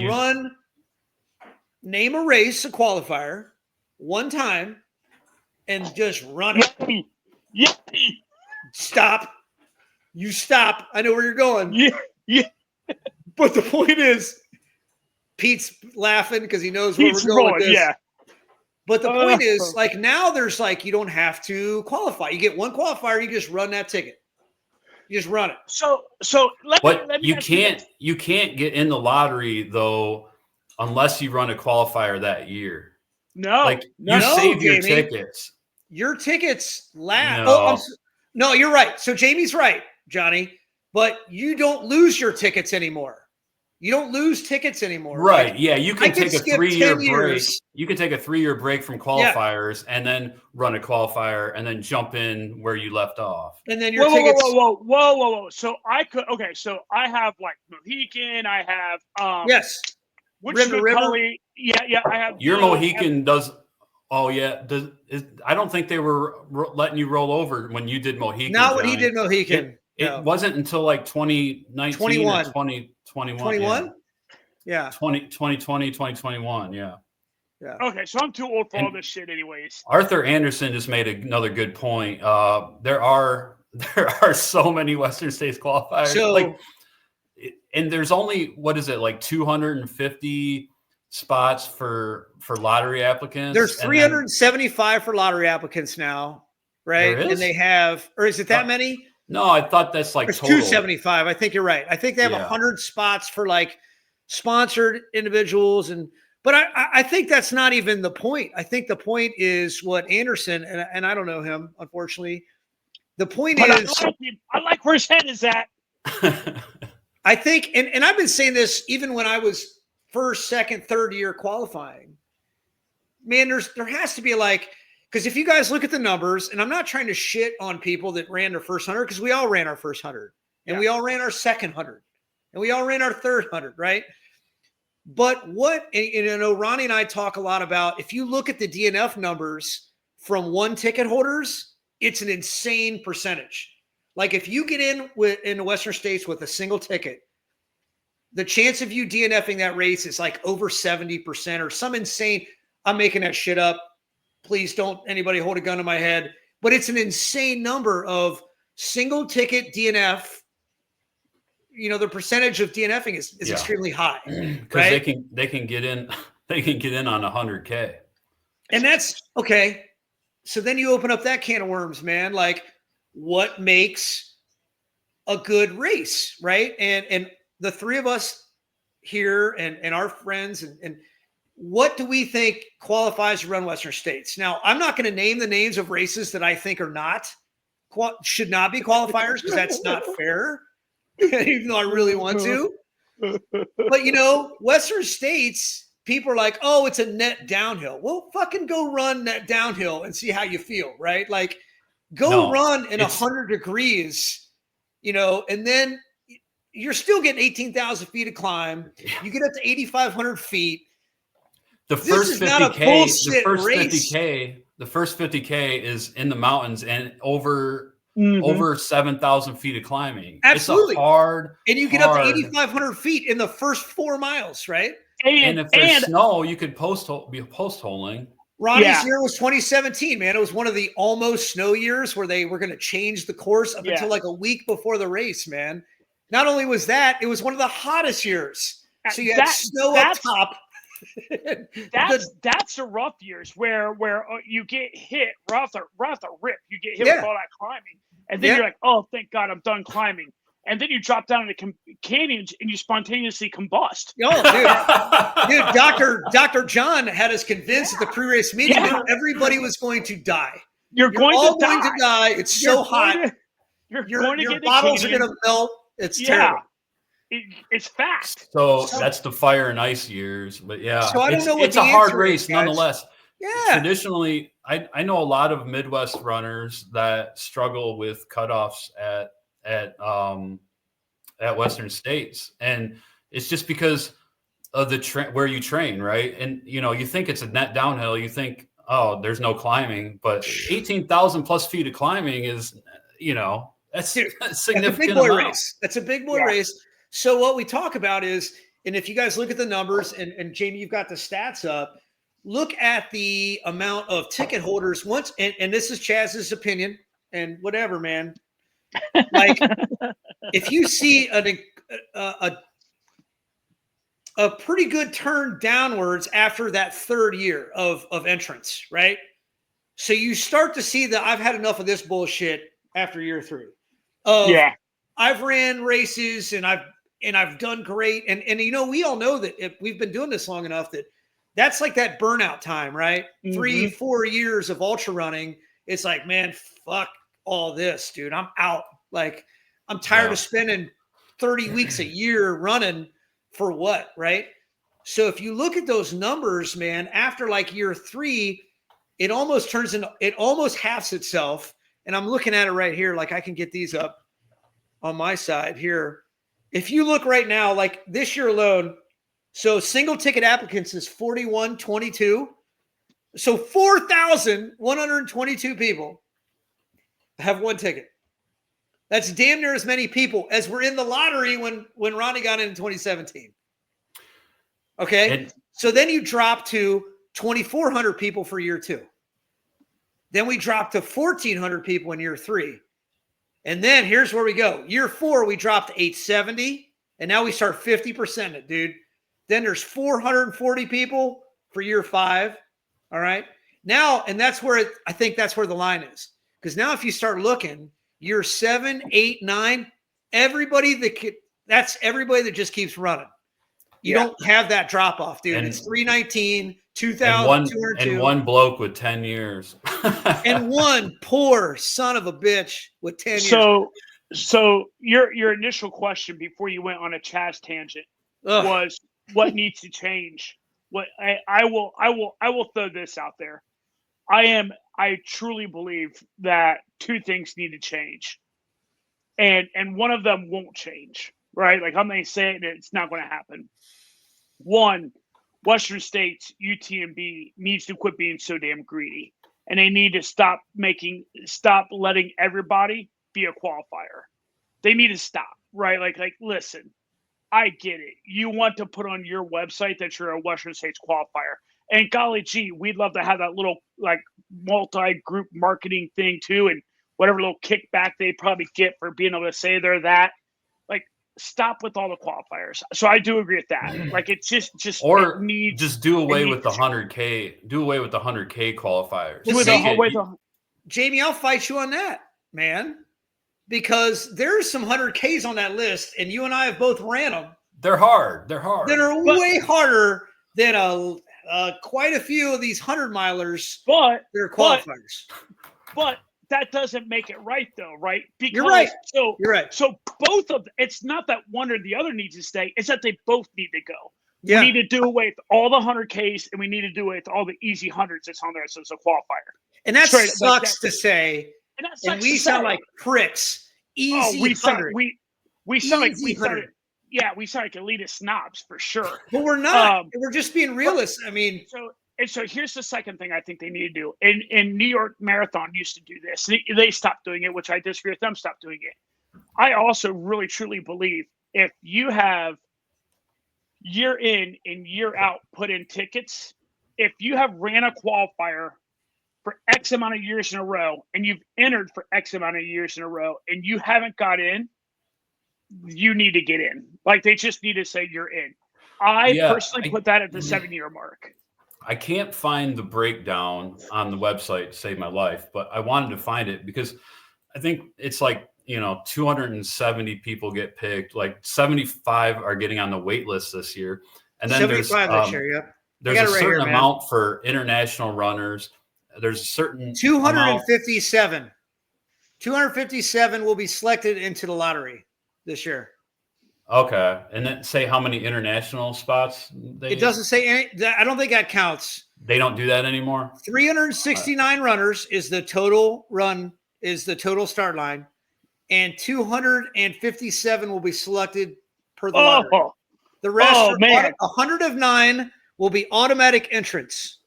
name a race, a qualifier, one time and just run it. Stop. You stop. I know where you're going. Yeah. But the point is, Pete's laughing because he knows where we're going with this. Yeah. But the point is, like, now there's like, you don't have to qualify. You get one qualifier, you just run that ticket. You just run it. So let me you can't get in the lottery though unless you run a qualifier that year. No, you save your tickets. Your tickets last. No, you're right. So Jamie's right, Johnny. But you don't lose your tickets anymore. You don't lose tickets anymore. Right. Like, yeah. You can take a 3-year break. You can take a 3-year break from qualifiers and then run a qualifier and then jump in where you left off. And then your tickets. Whoa. So I could. Okay. So I have like Mohican. I have. Yes. River. Yeah. I have. Your Mohican does. Oh yeah. I don't think they were letting you roll over when you did Mohican. Not when he did Mohican. It wasn't until like 2019 or 2021. 21? Yeah. 2020, 2021. Yeah. Yeah. Okay, so I'm too old for all this shit anyways. Arthur Anderson just made another good point. There are so many Western States qualifiers. So, and there's only, what is it, like 250 spots for lottery applicants? There's 375 for lottery applicants now, right? And they have, or is it that many? No, I thought that's like there's total. 275. I think you're right. I think they have 100 spots for like sponsored individuals, but I think that's not even the point. I think the point is what Anderson, and I don't know him, unfortunately. The point is, I like where his head is at. I think, and I've been saying this even when I was first, second, third year qualifying. Man, there has to be like, because if you guys look at the numbers, and I'm not trying to shit on people that ran their first 100, because we all ran our first 100, and we all ran our second 100, and we all ran our third 100, right? But what, and you know, Ronnie and I talk a lot about, if you look at the DNF numbers from one ticket holders, it's an insane percentage. Like if you get in the Western States with a single ticket, the chance of you DNFing that race is like over 70% or some insane, I'm making that shit up. Please don't anybody hold a gun to my head. But it's an insane number of single ticket DNF. You know, the percentage of DNFing is extremely high. Because they can get in on 100K. And that's okay. So then you open up that can of worms, man. Like what makes a good race, right? And the three of us here and our friends and what do we think qualifies to run Western States? Now, I'm not going to name the names of races that I think are should not be qualifiers because that's not fair, even though I really want to. But, you know, Western States, people are like, oh, it's a net downhill. Well, fucking go run net downhill and see how you feel, right? Like, run in 100 degrees, you know, and then you're still getting 18,000 feet of climb. You get up to 8,500 feet. The first 50K is in the mountains and over 7,000 feet of climbing. Absolutely. It's a hard, and you get up to 8,500 feet in the first 4 miles, right? And if there's snow, you could be post holing. Ronnie's year was 2017, man. It was one of the almost snow years where they were going to change the course up until like a week before the race, man. Not only was that, it was one of the hottest years. So you had snow up top. That's the rough years where you get hit right off the rip. You get hit with all that climbing, and then you're like, oh, thank God, I'm done climbing. And then you drop down in the canyons and you spontaneously combust. Oh, dude, Dr. John had us convinced at the pre-race meeting that everybody was going to die. You're all going to die. It's so hot. Your bottles are going to melt. It's terrible. It's fast. So that's the fire and ice years. But so I don't know what it's a hard race guys. nonetheless. Yeah. Traditionally, I know a lot of Midwest runners that struggle with cutoffs at Western States, and it's just because of the where you train, right? And you know, you think it's a net downhill, you think, oh, there's no climbing, but 18,000 plus feet of climbing is, you know, that's a significant amount. That's a big boy race. So what we talk about is, and if you guys look at the numbers, and Jamie, you've got the stats up, look at the amount of ticket holders once, and this is Chaz's opinion, and whatever, man. Like, if you see a pretty good turn downwards after that third year of entrance, right? So you start to see that I've had enough of this bullshit after year 3. I've ran races and I've done great. And you know, we all know that if we've been doing this long enough that's like that burnout time, right? 3-4 years of ultra running. It's like, man, fuck all this, dude. I'm out. Like, I'm tired of spending 30 weeks a year running for what, right? So if you look at those numbers, man, after like year 3, it almost halves itself. And I'm looking at it right here. Like, I can get these up on my side here. If you look right now, like this year alone, so single ticket applicants is 4,122. So 4,122 people have one ticket. That's damn near as many people as were in the lottery when Ronnie got in 2017. Okay. So then you drop to 2,400 people for year 2. Then we drop to 1,400 people in year 3. And then here's where we go. Year 4, we dropped to 870. And now we start 50% it, dude. Then there's 440 people for year 5. All right. Now, and that's where I think that's where the line is. Because now if you start looking, year 7, 8, 9, that's everybody that just keeps running. You don't have that drop off, dude. It's 319, 2,000, 202. And one bloke with 10 years. And one poor son of a bitch with 10 years. So your initial question before you went on a Chaz tangent was what needs to change. What I will throw this out there. I truly believe that 2 things need to change. And one of them won't change, right? Like I'm going to say it, it's not going to happen. 1, Western States, UTMB needs to quit being so damn greedy. And they need to stop letting everybody be a qualifier. They need to stop, right? Like listen, I get it. You want to put on your website that you're a Western States qualifier. And golly gee, we'd love to have that little like multi-group marketing thing too, and whatever little kickback they probably get for being able to say they're that. Like, stop with all the qualifiers. So I do agree with that. Like, it's just or it needs, just do away with the 100K. Do away with the 100K qualifiers. Jamie, I'll fight you on that, man, because there's some 100Ks on that list, and you and I have both ran them. They're hard. That are way harder than quite a few of these 100-milers. But they're qualifiers. But that doesn't make it right, though, right? Because you're right. You're right. So both of them, it's not that one or the other needs to stay. It's that they both need to go. Yeah. We need to do away with all the 100Ks, and we need to do away with all the easy hundreds that's on there as a qualifier. And that sucks to say. And we sound like pricks. Easy 100. We sound like elitist snobs for sure. But we're not. We're just being realists. So here's the second thing I think they need to do. And New York Marathon used to do this. They stopped doing it, which I disagree with them. Stop doing it. I also really truly believe if you have year in and year out put in tickets, if you have ran a qualifier for X amount of years in a row and you've entered for X amount of years in a row and you haven't got in, you need to get in. Like, they just need to say you're in. I personally put that at the 7-year mark. I can't find the breakdown on the website to save my life, but I wanted to find it because I think it's like, 270 people get picked, like 75 are getting on the wait list this year. And then there's this year, yep. There's a certain amount for international runners. There's a certain 257. 257 will be selected into the lottery this year. Okay. And then say how many international spots it doesn't say any. I don't think that counts. They don't do that anymore. 369 runners is the total start line, and 257 will be selected per the lottery. The rest, 109 will be automatic entrance.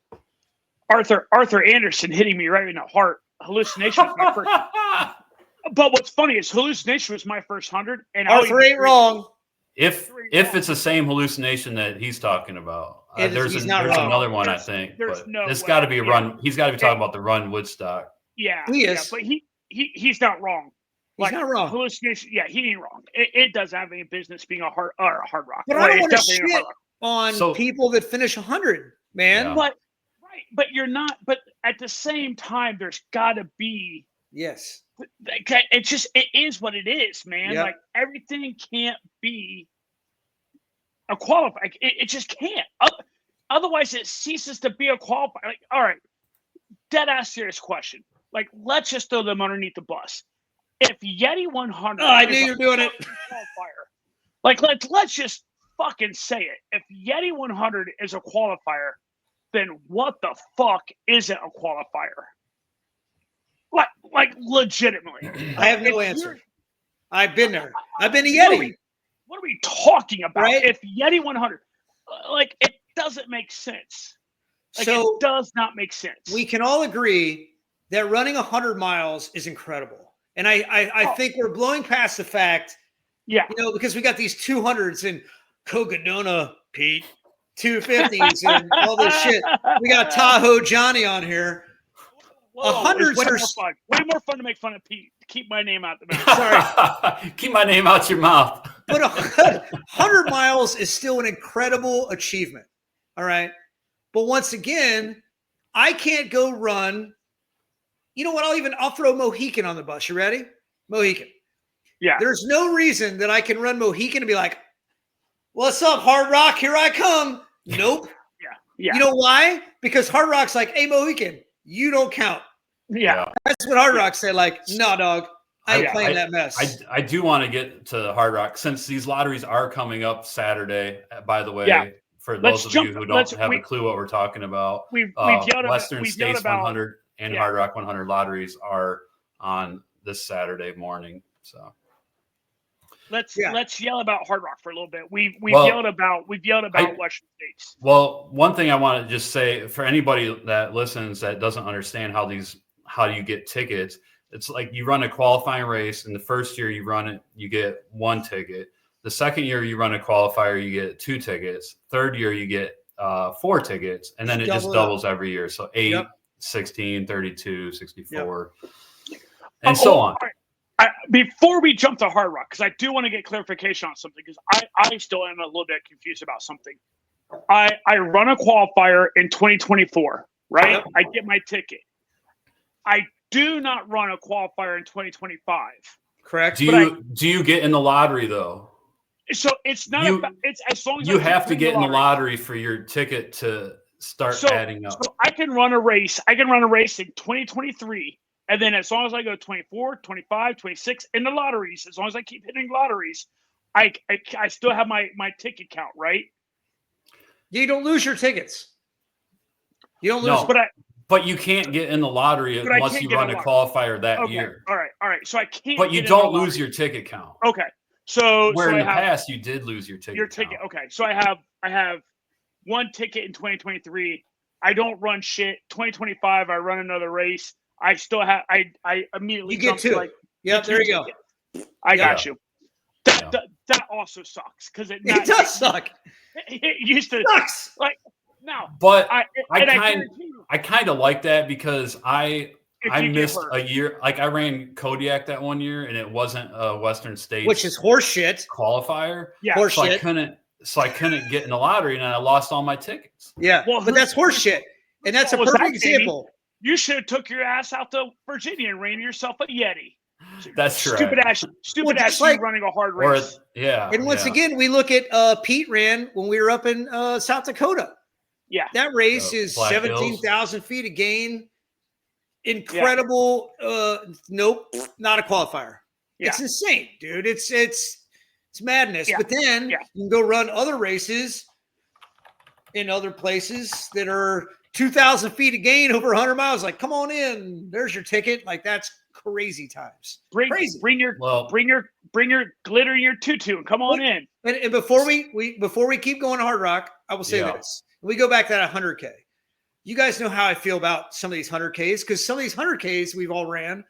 Arthur Anderson hitting me right in the heart. Hallucination was my first. But what's funny is Hallucination was my first 100, and Arthur ain't wrong. If it's the same hallucination that he's talking about, there's another one, I think. There's got to be a run. He's got to be talking about the run Woodstock. Yeah, he is. But he's not wrong. He's not wrong. Hallucination. Yeah, he ain't wrong. It doesn't have any business being a hard rock. But I don't want to shit on people that finish 100, man. Yeah. But you're not. But at the same time, there's got to be. Yes. It is what it is, man. Yep. Like, everything can't be a qualifier. It just can't. Otherwise, it ceases to be a qualifier. Like, all right, dead ass serious question. Like, let's just throw them underneath the bus. If Yeti 100, I knew you were doing it. Qualifier. Like, let's just fucking say it. If Yeti 100 is a qualifier, then what the fuck isn't a qualifier? Like legitimately. I have no answer. I've been there. I've been a Yeti. What are we talking about? Right? If Yeti 100, it doesn't make sense. So it does not make sense. We can all agree that running 100 miles is incredible. And I think we're blowing past the fact, because we got these 200s and Cogadona, Pete, 250s and all this shit. We got Tahoe Johnny on here. 100s way more fun to make fun of Pete. Keep my name out the mouth. Sorry. Keep my name out your mouth. But 100 miles is still an incredible achievement. All right. But once again, I can't go run. You know what? I'll throw Mohican on the bus. You ready? Mohican. Yeah. There's no reason that I can run Mohican and be like, what's up, Hard Rock? Here I come. Nope. Yeah. You know why? Because Hard Rock's like, hey, Mohican, you don't count. Yeah. That's what Hard Rock said. Like, no, dog. I ain't playing that mess. I do want to get to Hard Rock since these lotteries are coming up Saturday, by the way, for those of you who don't have a clue what we're talking about. We've yelled Western States 100 and Hard Rock 100 lotteries are on this Saturday morning. So let's yell about Hard Rock for a little bit. We've yelled about Western States. Well, one thing I want to just say for anybody that listens that doesn't understand how you get tickets, it's like you run a qualifying race, and the first year you run it, you get 1 ticket. The second year you run a qualifier, you get 2 tickets. Third year you get 4 tickets, and then it just doubles every year. So 8, 16, 32, 64, and so on. Before we jump to Hard Rock, because I do want to get clarification on something, because I still am a little bit confused about something. I run a qualifier in 2024, right? Yep. I get my ticket. I do not run a qualifier in 2025. Correct. Do you get in the lottery though? So it's not about, it's as long as you have to get in the lottery for your ticket to start adding up. So I can run a race. I can run a race in 2023. And then as long as I go 24, 25, 26 in the lotteries, as long as I keep hitting lotteries, I still have my ticket count, right? You don't lose your tickets. You don't lose. But you can't get in the lottery unless you run a qualifier that year. All right. So I can't. But you don't lose your ticket count. Okay. So in the past you did lose your ticket count. Okay. So I have 1 ticket in 2023. I don't run shit. 2025 I run another race. I still have. I immediately you get 2. Yep. There you go. I got you. That also sucks because it does suck. It used to sucks. Like now. But I kind of like that because I missed a year. Like I ran Kodiak that one year, and it wasn't a Western States, which is horseshit horseshit. qualifier. So I couldn't get in the lottery, and I lost all my tickets. Yeah, well, but that's horseshit, and that's a perfect example. Baby? You should have took your ass out to Virginia and ran yourself a Yeti. That's right. Stupid ass you running a hard race. And once again, we look at Pete ran when we were up in South Dakota. Yeah. That race is 17,000 feet of gain. Incredible. Nope, not a qualifier. Yeah. It's insane, dude. It's madness. Yeah. But then you can go run other races in other places that are 2,000 feet of gain over 100 miles. Like, come on in. There's your ticket. Like, that's crazy times. Crazy. Bring your glitter in your tutu and come on in. And before we keep going to Hard Rock, I will say this. We go back to that 100K. You guys know how I feel about some of these 100Ks because some of these 100Ks we've all ran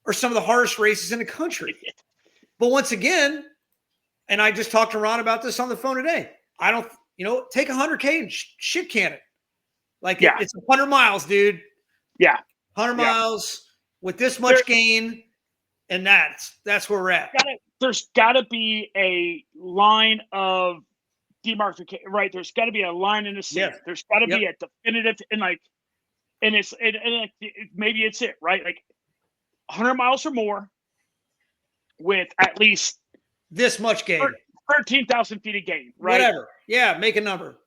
are some of the hardest races in the country. But once again, and I just talked to Ron about this on the phone today. I don't, take 100K and shit can it. Like it's 100 miles, dude. Yeah. 100 miles with this much gain. And that's where we're at. There's got to be a line of demarcation, right? There's got to be a line in the sand. There's got to be a definitive, maybe it's it, right? Like 100 miles or more with at least this much gain, 13,000 feet of gain, right? Whatever. Yeah, make a number.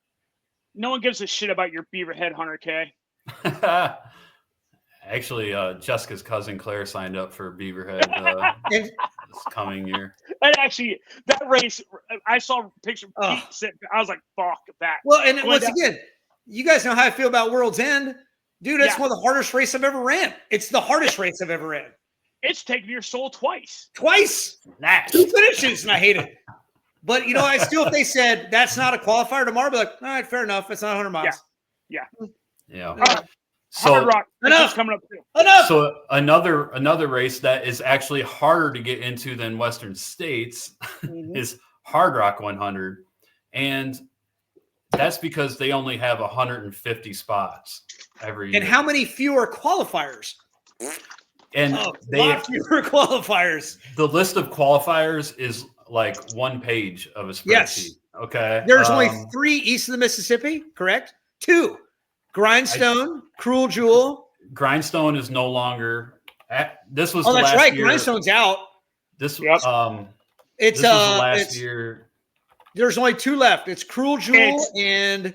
No one gives a shit about your Beaverhead 100K. Actually, Jessica's cousin Claire signed up for Beaverhead this coming year. And actually, that race, I saw a picture of Pete sitting. I was like, fuck that. Well, and once again, you guys know how I feel about World's End. Dude, that's one of the hardest races I've ever ran. It's the hardest race I've ever ran. It's taken your soul twice. Nice. 2 finishes, and I hate it. But, I still, if they said that's not a qualifier tomorrow, I'd be like, all right, fair enough. It's not 100 miles. Yeah. So Hard Rock, enough coming up too. Enough. So another race that is actually harder to get into than Western States is Hard Rock 100, and that's because they only have 150 spots every year. And how many fewer qualifiers? And a lot fewer qualifiers. The list of qualifiers is like one page of a spreadsheet. Yes. Okay. There's only 3 east of the Mississippi, correct? 2. Grindstone, Cruel Jewel. Grindstone is no longer. This was Oh, the that's last right. year. Grindstone's out. This Yep. It's this was the last year. There's only 2 left. It's Cruel Jewel and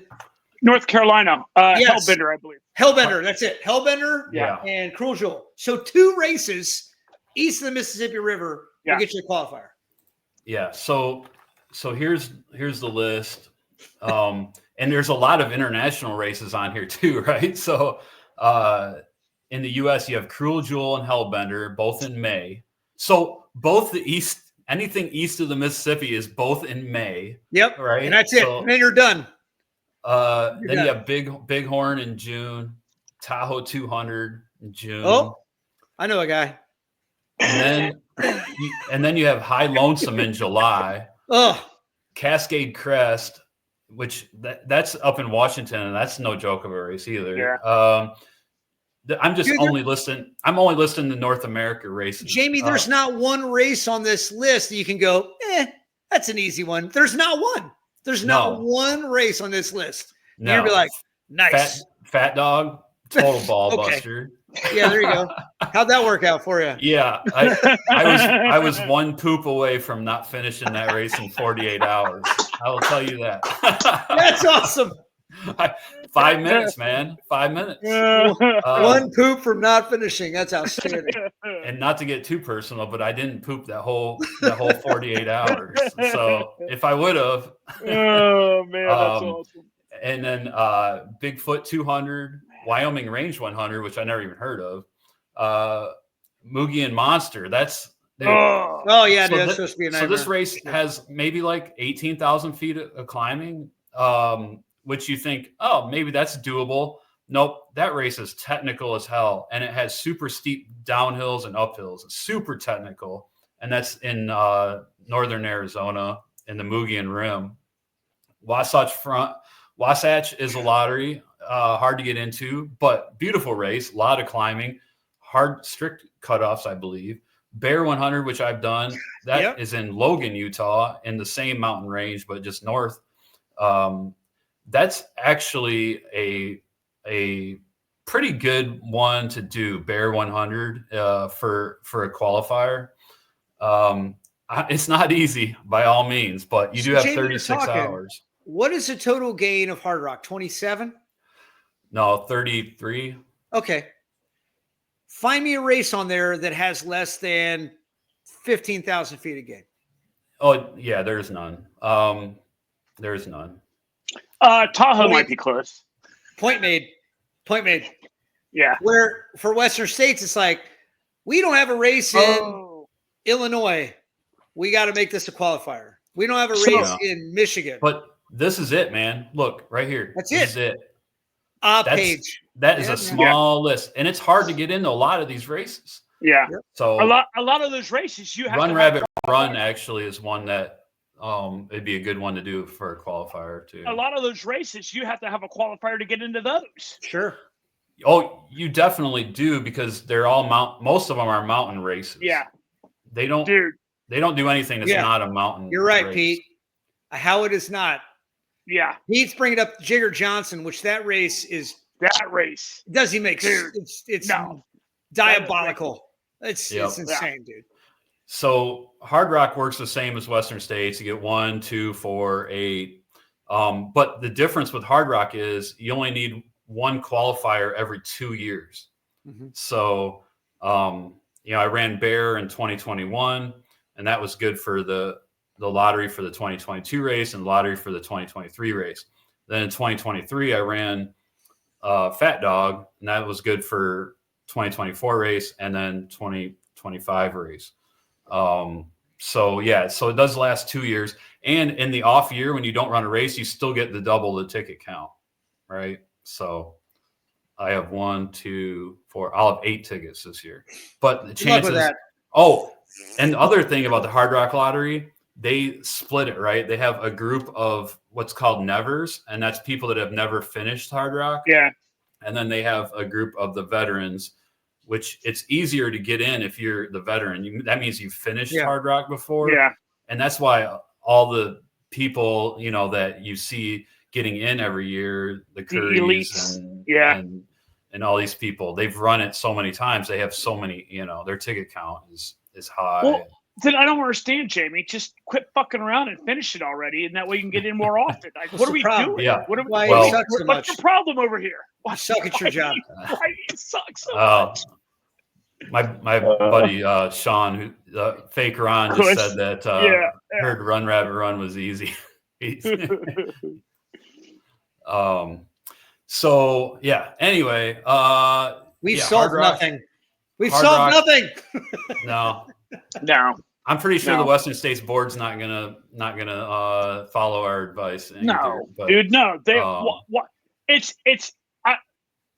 North Carolina. Yes. Hellbender, I believe. Hellbender. That's it. Hellbender Yeah. and Cruel Jewel. So 2 races east of the Mississippi River will get you a qualifier. Yeah. So here's the list. And there's a lot of international races on here too, right? So in the US, you have Cruel Jewel and Hellbender, both in May. So both anything east of the Mississippi is both in May. Yep. Right. And that's it. And then you're done. Then you have Bighorn in June, Tahoe 200 in June. Oh, I know a guy. And then you have High Lonesome in July. Oh, Cascade Crest, which that's up in Washington, and that's no joke of a race either. Yeah. I'm only listing the North America races. Jamie, there's not one race on this list that you can go, that's an easy one. There's not one. There's not one race on this list. No. You'll be like, nice. Fat Dog, total ball buster. Yeah, there you go. How'd that work out for you? Yeah, I was one poop away from not finishing that race in 48 hours. I will tell you that. That's awesome. 5 minutes, man. 5 minutes. One poop from not finishing. That's outstanding. And not to get too personal, but I didn't poop that whole 48 hours. So if I would have, oh man, that's awesome. And then Bigfoot 200, Wyoming Range 100, which I never even heard of. Moogie and Monster. That's oh yeah, dude, that's supposed to be a nightmare. So this race has maybe like 18,000 feet of climbing, which you think, oh, maybe that's doable. Nope, that race is technical as hell, and it has super steep downhills and uphills. It's super technical, and that's in northern Arizona in the Moogie Rim. Wasatch is a lottery, hard to get into, but beautiful race, a lot of climbing, strict cutoffs, I believe. Bear 100, which I've done, that is in Logan, Utah, in the same mountain range, but just north. That's actually a pretty good one to do, Bear 100 for a qualifier. It's not easy by all means, but you do have 36 hours. What is the total gain of Hard Rock? 27? No, 33. Okay. Find me a race on there that has less than 15,000 feet of gain. Oh, yeah, there's none. There's none. Tahoe might be close. Point made. Yeah. Where for Western States, it's like, we don't have a race in Illinois. We got to make this a qualifier. We don't have a race in Michigan. But this is it, man. Look, right here. This is it. Page. That is a small list, and it's hard to get into a lot of these races. Yeah. So a lot of those races you have Run Rabbit Run actually is one that it'd be a good one to do for a qualifier too. A lot of those races you have to have a qualifier to get into those. Sure. Oh, you definitely do, because they're all most of them are mountain races. Yeah. They don't do anything that's not a mountain. You're right, race. Pete. How it is not. Yeah. Pete's bringing up Jigger Johnson, which that race does he make it's diabolical. It's insane, dude. So Hard Rock works the same as Western States. You get 1, 2, 4, 8. But the difference with Hard Rock is you only need one qualifier every 2 years. Mm-hmm. So, I ran Bear in 2021, and that was good for the lottery for the 2022 race and the lottery for the 2023 race. Then in 2023, I ran Fat Dog, and that was good for 2024 race and then 2025 race. So it does last 2 years. And in the off year, when you don't run a race, you still get the double the ticket count, right? So I have 1, 2, 4. I'll have 8 tickets this year. But the chances. Oh, and the other thing about the Hard Rock Lottery, they split it, right? They have a group of what's called nevers, and that's people that have never finished Hard Rock. Yeah. And then they have a group of the veterans, which it's easier to get in if you're the veteran. That means you've finished Hard Rock before. Yeah. And that's why all the people, you know, that you see getting in every year, the Currys and all these people, they've run it so many times. They have so many, you know, their ticket count is high. Well, then I don't understand, Jamie. Just quit fucking around and finish it already, and that way you can get in more often. Like, what are we doing? Yeah. What are we, Why well, you suck so what's much? the problem over here? You suck at your job. Why do you suck so much? My buddy Sean, who fake Ron, just said that heard Run Rabbit Run was easy. So yeah. Anyway, we've solved nothing. We've solved nothing. No. I'm pretty sure the Western States board's not gonna follow our advice. No, dude, no. They what? It's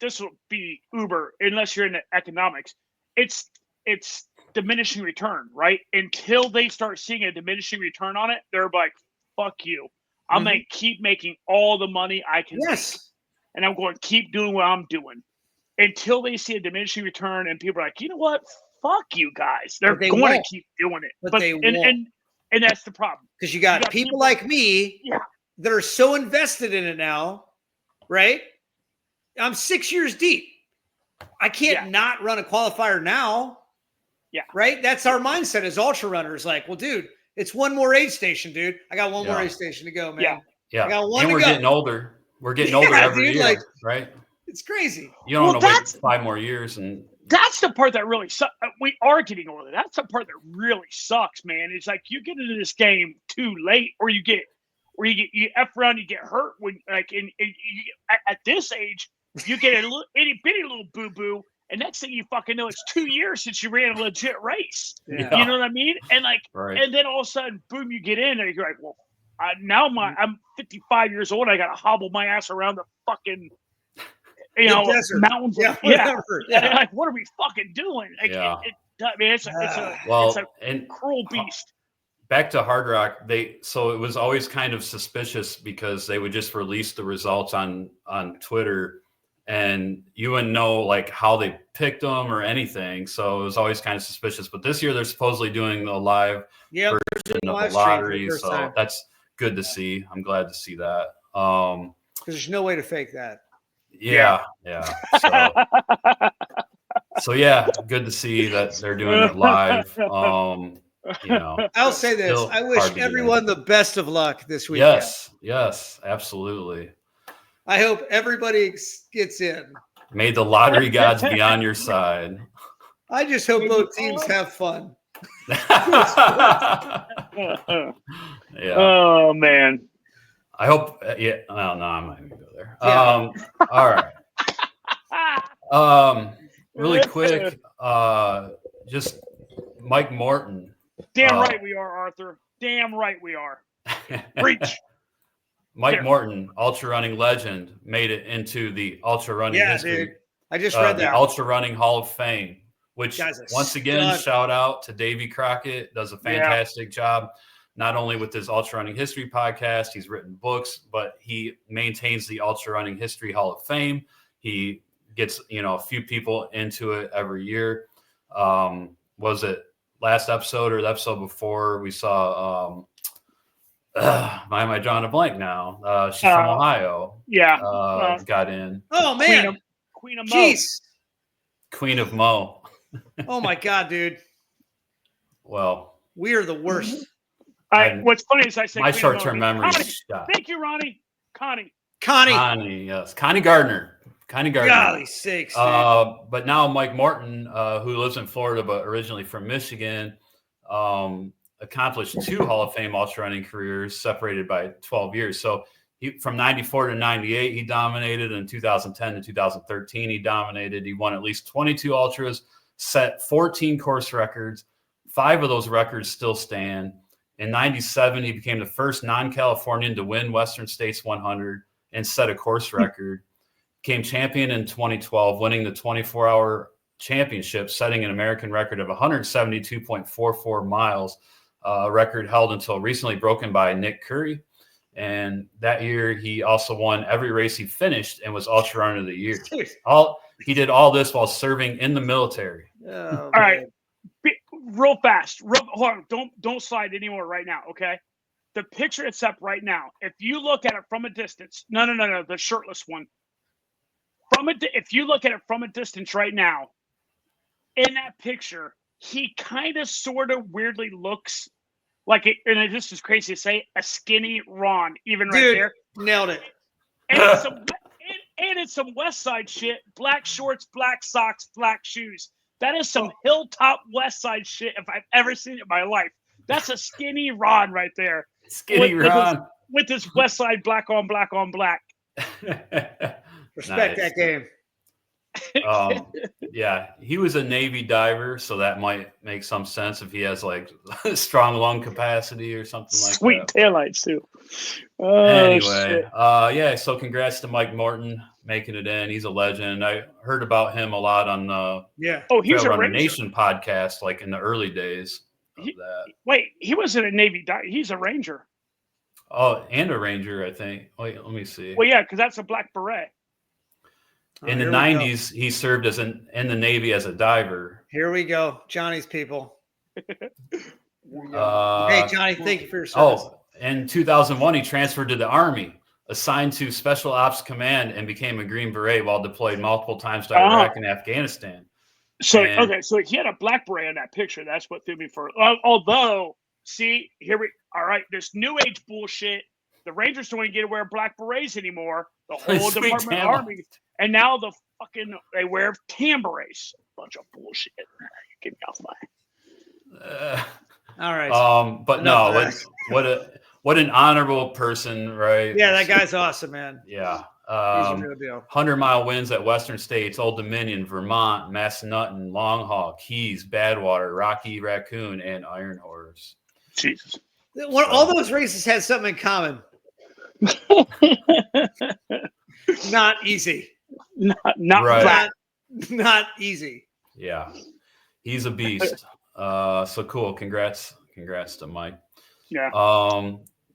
this will be uber unless you're into economics. It's diminishing return, right? Until they start seeing a diminishing return on it, they're like, "Fuck you! I'm gonna keep making all the money I can make, and I'm going to keep doing what I'm doing." Until they see a diminishing return, and people are like, "You know what? Fuck you guys." They're going to keep doing it, but they won't. And that's the problem. Because you got people like me that are so invested in it now, right? I'm 6 years deep. I can't not run a qualifier now. Yeah. Right? That's our mindset as ultra runners. Like, well, dude, it's one more aid station, dude. I got one more aid station to go, man. Yeah. I got one and we're getting older. We're getting older every year, right? It's crazy. You don't want to wait 5 more years. And that's the part that really sucks. We are getting older. That's the part that really sucks, man. It's like you get into this game too late, or you F around, you get hurt when and you at this age, you get a little itty bitty little boo boo, and next thing you fucking know, it's 2 years since you ran a legit race. Yeah. You know what I mean? And and then all of a sudden, boom, you get in, and you're like, well, now I'm 55 years old. I got to hobble my ass around the fucking mountains. Like, what are we fucking doing? Like, it's a cruel beast. Back to Hardrock, so it was always kind of suspicious because they would just release the results on Twitter, and you wouldn't know like how they picked them or anything. So it was always kind of suspicious. But this year they're supposedly doing the live version of the lottery, so that's good to see. I'm glad to see that. Because there's no way to fake that. Yeah. So yeah, good to see that they're doing it live. I'll say this: I wish everyone the best of luck this weekend. Yes, absolutely. I hope everybody gets in. May the lottery gods be on your side. I just hope both teams have fun. Oh man. I hope. No, I'm not gonna go there. All right. Really quick. Just Mike Morton. Damn right we are, Arthur. Damn right we are. Preach. Mike Morton, ultra running legend, made it into the ultra running history. Dude. I just read that. The Ultrarunning Hall of Fame, which once again, shout out to Davey Crockett, does a fantastic job, not only with his Ultra Running History podcast, he's written books, but he maintains the Ultra Running History Hall of Fame. He gets, a few people into it every year. Was it last episode or the episode before we saw, why am I drawing a blank now? She's from Ohio. Got in. Oh man. Queen of Mo. Queen of Mo. Oh my God, dude. Well, we are the worst. What's funny is I said my short-term memory. Thank you, Ronnie. Connie, yes. Connie Gardner. Golly sakes. But now Mike Morton, who lives in Florida but originally from Michigan, accomplished 2 Hall of Fame ultra running careers separated by 12 years. So from 94 to 98, he dominated. In 2010 to 2013, he dominated. He won at least 22 ultras, set 14 course records. 5 of those records still stand. In 97, he became the first non-Californian to win Western States 100 and set a course record. Became champion in 2012, winning the 24-hour championship, setting an American record of 172.44 miles, a record held until recently broken by Nick Curry. And that year, he also won every race he finished and was Ultra Runner of the Year. He did all this while serving in the military. All right. real fast. Hold on. Don't slide anymore right now. Okay. The picture it's up right now. If you look at it from a distance, no, the shirtless one. If you look at it from a distance right now, in that picture, he kind of, sort of, weirdly looks like it. And this is crazy to say, a skinny Ron, even right there. Nailed it. And it's some West Side shit. Black shorts, black socks, black shoes. That is some hilltop West Side shit if I've ever seen it in my life. That's a skinny Ron right there. Skinny Ron. With this West Side black on black on black. Respect that game. Yeah, he was a Navy diver, so that might make some sense if he has like strong lung capacity or something like Sweet that. taillights too. Anyway, yeah. So congrats to Mike Morton making it in. He's a legend. I heard about him a lot on the he's a Trail Runner Ranger Nation podcast, like in the early days of that. Wait, he wasn't a Navy diver. He's a Ranger. Oh, and a Ranger, I think. Wait, let me see. Well, yeah, because that's a black beret. In the 90s, he served in the Navy as a diver. Here we go. Johnny's people. Hey, Johnny, thank you for your service. Oh, in 2001, he transferred to the Army, assigned to Special Ops Command, and became a Green Beret while deployed multiple times to Iraq and Afghanistan. So he had a black beret in that picture. That's what threw me for. Although, see, all right, this new age bullshit. The Rangers don't even get to wear black berets anymore. The whole Department of Army. And now they wear tan berets. Bunch of bullshit. Get me off my. All right. But no, what an honorable person, right? Yeah, that guy's awesome, man. Yeah. He's a real deal. 100-mile wins at Western States, Old Dominion, Vermont, Massanutten, Long Haul, Keys, Badwater, Rocky Raccoon, and Iron Horse. Jesus. All those races had something in common. Not easy. Not right. Not easy. Yeah. He's a beast. So cool. Congrats to Mike. Yeah.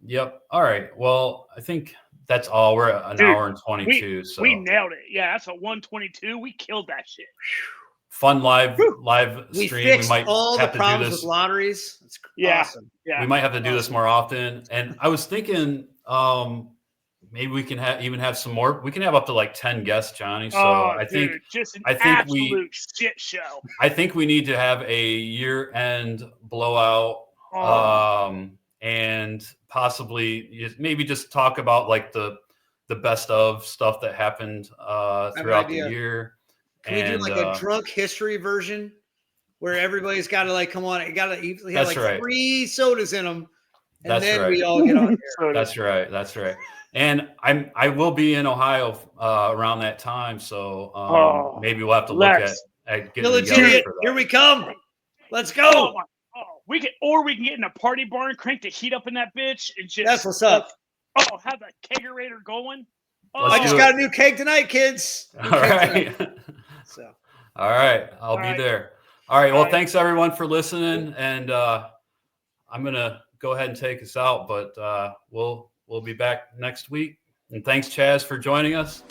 Yep. All right. Well, I think that's all. We're at an hour and 22. We nailed it. Yeah, that's a 122. We killed that shit. Fun live stream. We might all have the problems with lotteries. It's awesome. Yeah. We might have to do this more often. And I was thinking, maybe we can even have some more. We can have up to like 10 guests, Johnny. So I think absolute shit show. I think we need to have a year-end blowout, and possibly maybe just talk about like the best of stuff that happened throughout the year. Can we do like a drunk history version where everybody's got to like come on? It got to have like 3 sodas in them, and then we all get on here. That's right. And I will be in Ohio around that time, so maybe we'll have to look at getting together for that. Here we come. Let's go. We can get in a party barn, crank the heat up in that bitch, and just that's what's up. Have the kegerator going. I just got a new keg tonight, kids. All right. All right. I'll be there. All right. Well, thanks everyone for listening, and I'm gonna go ahead and take us out, but we'll be back next week. And thanks, Chaz, for joining us.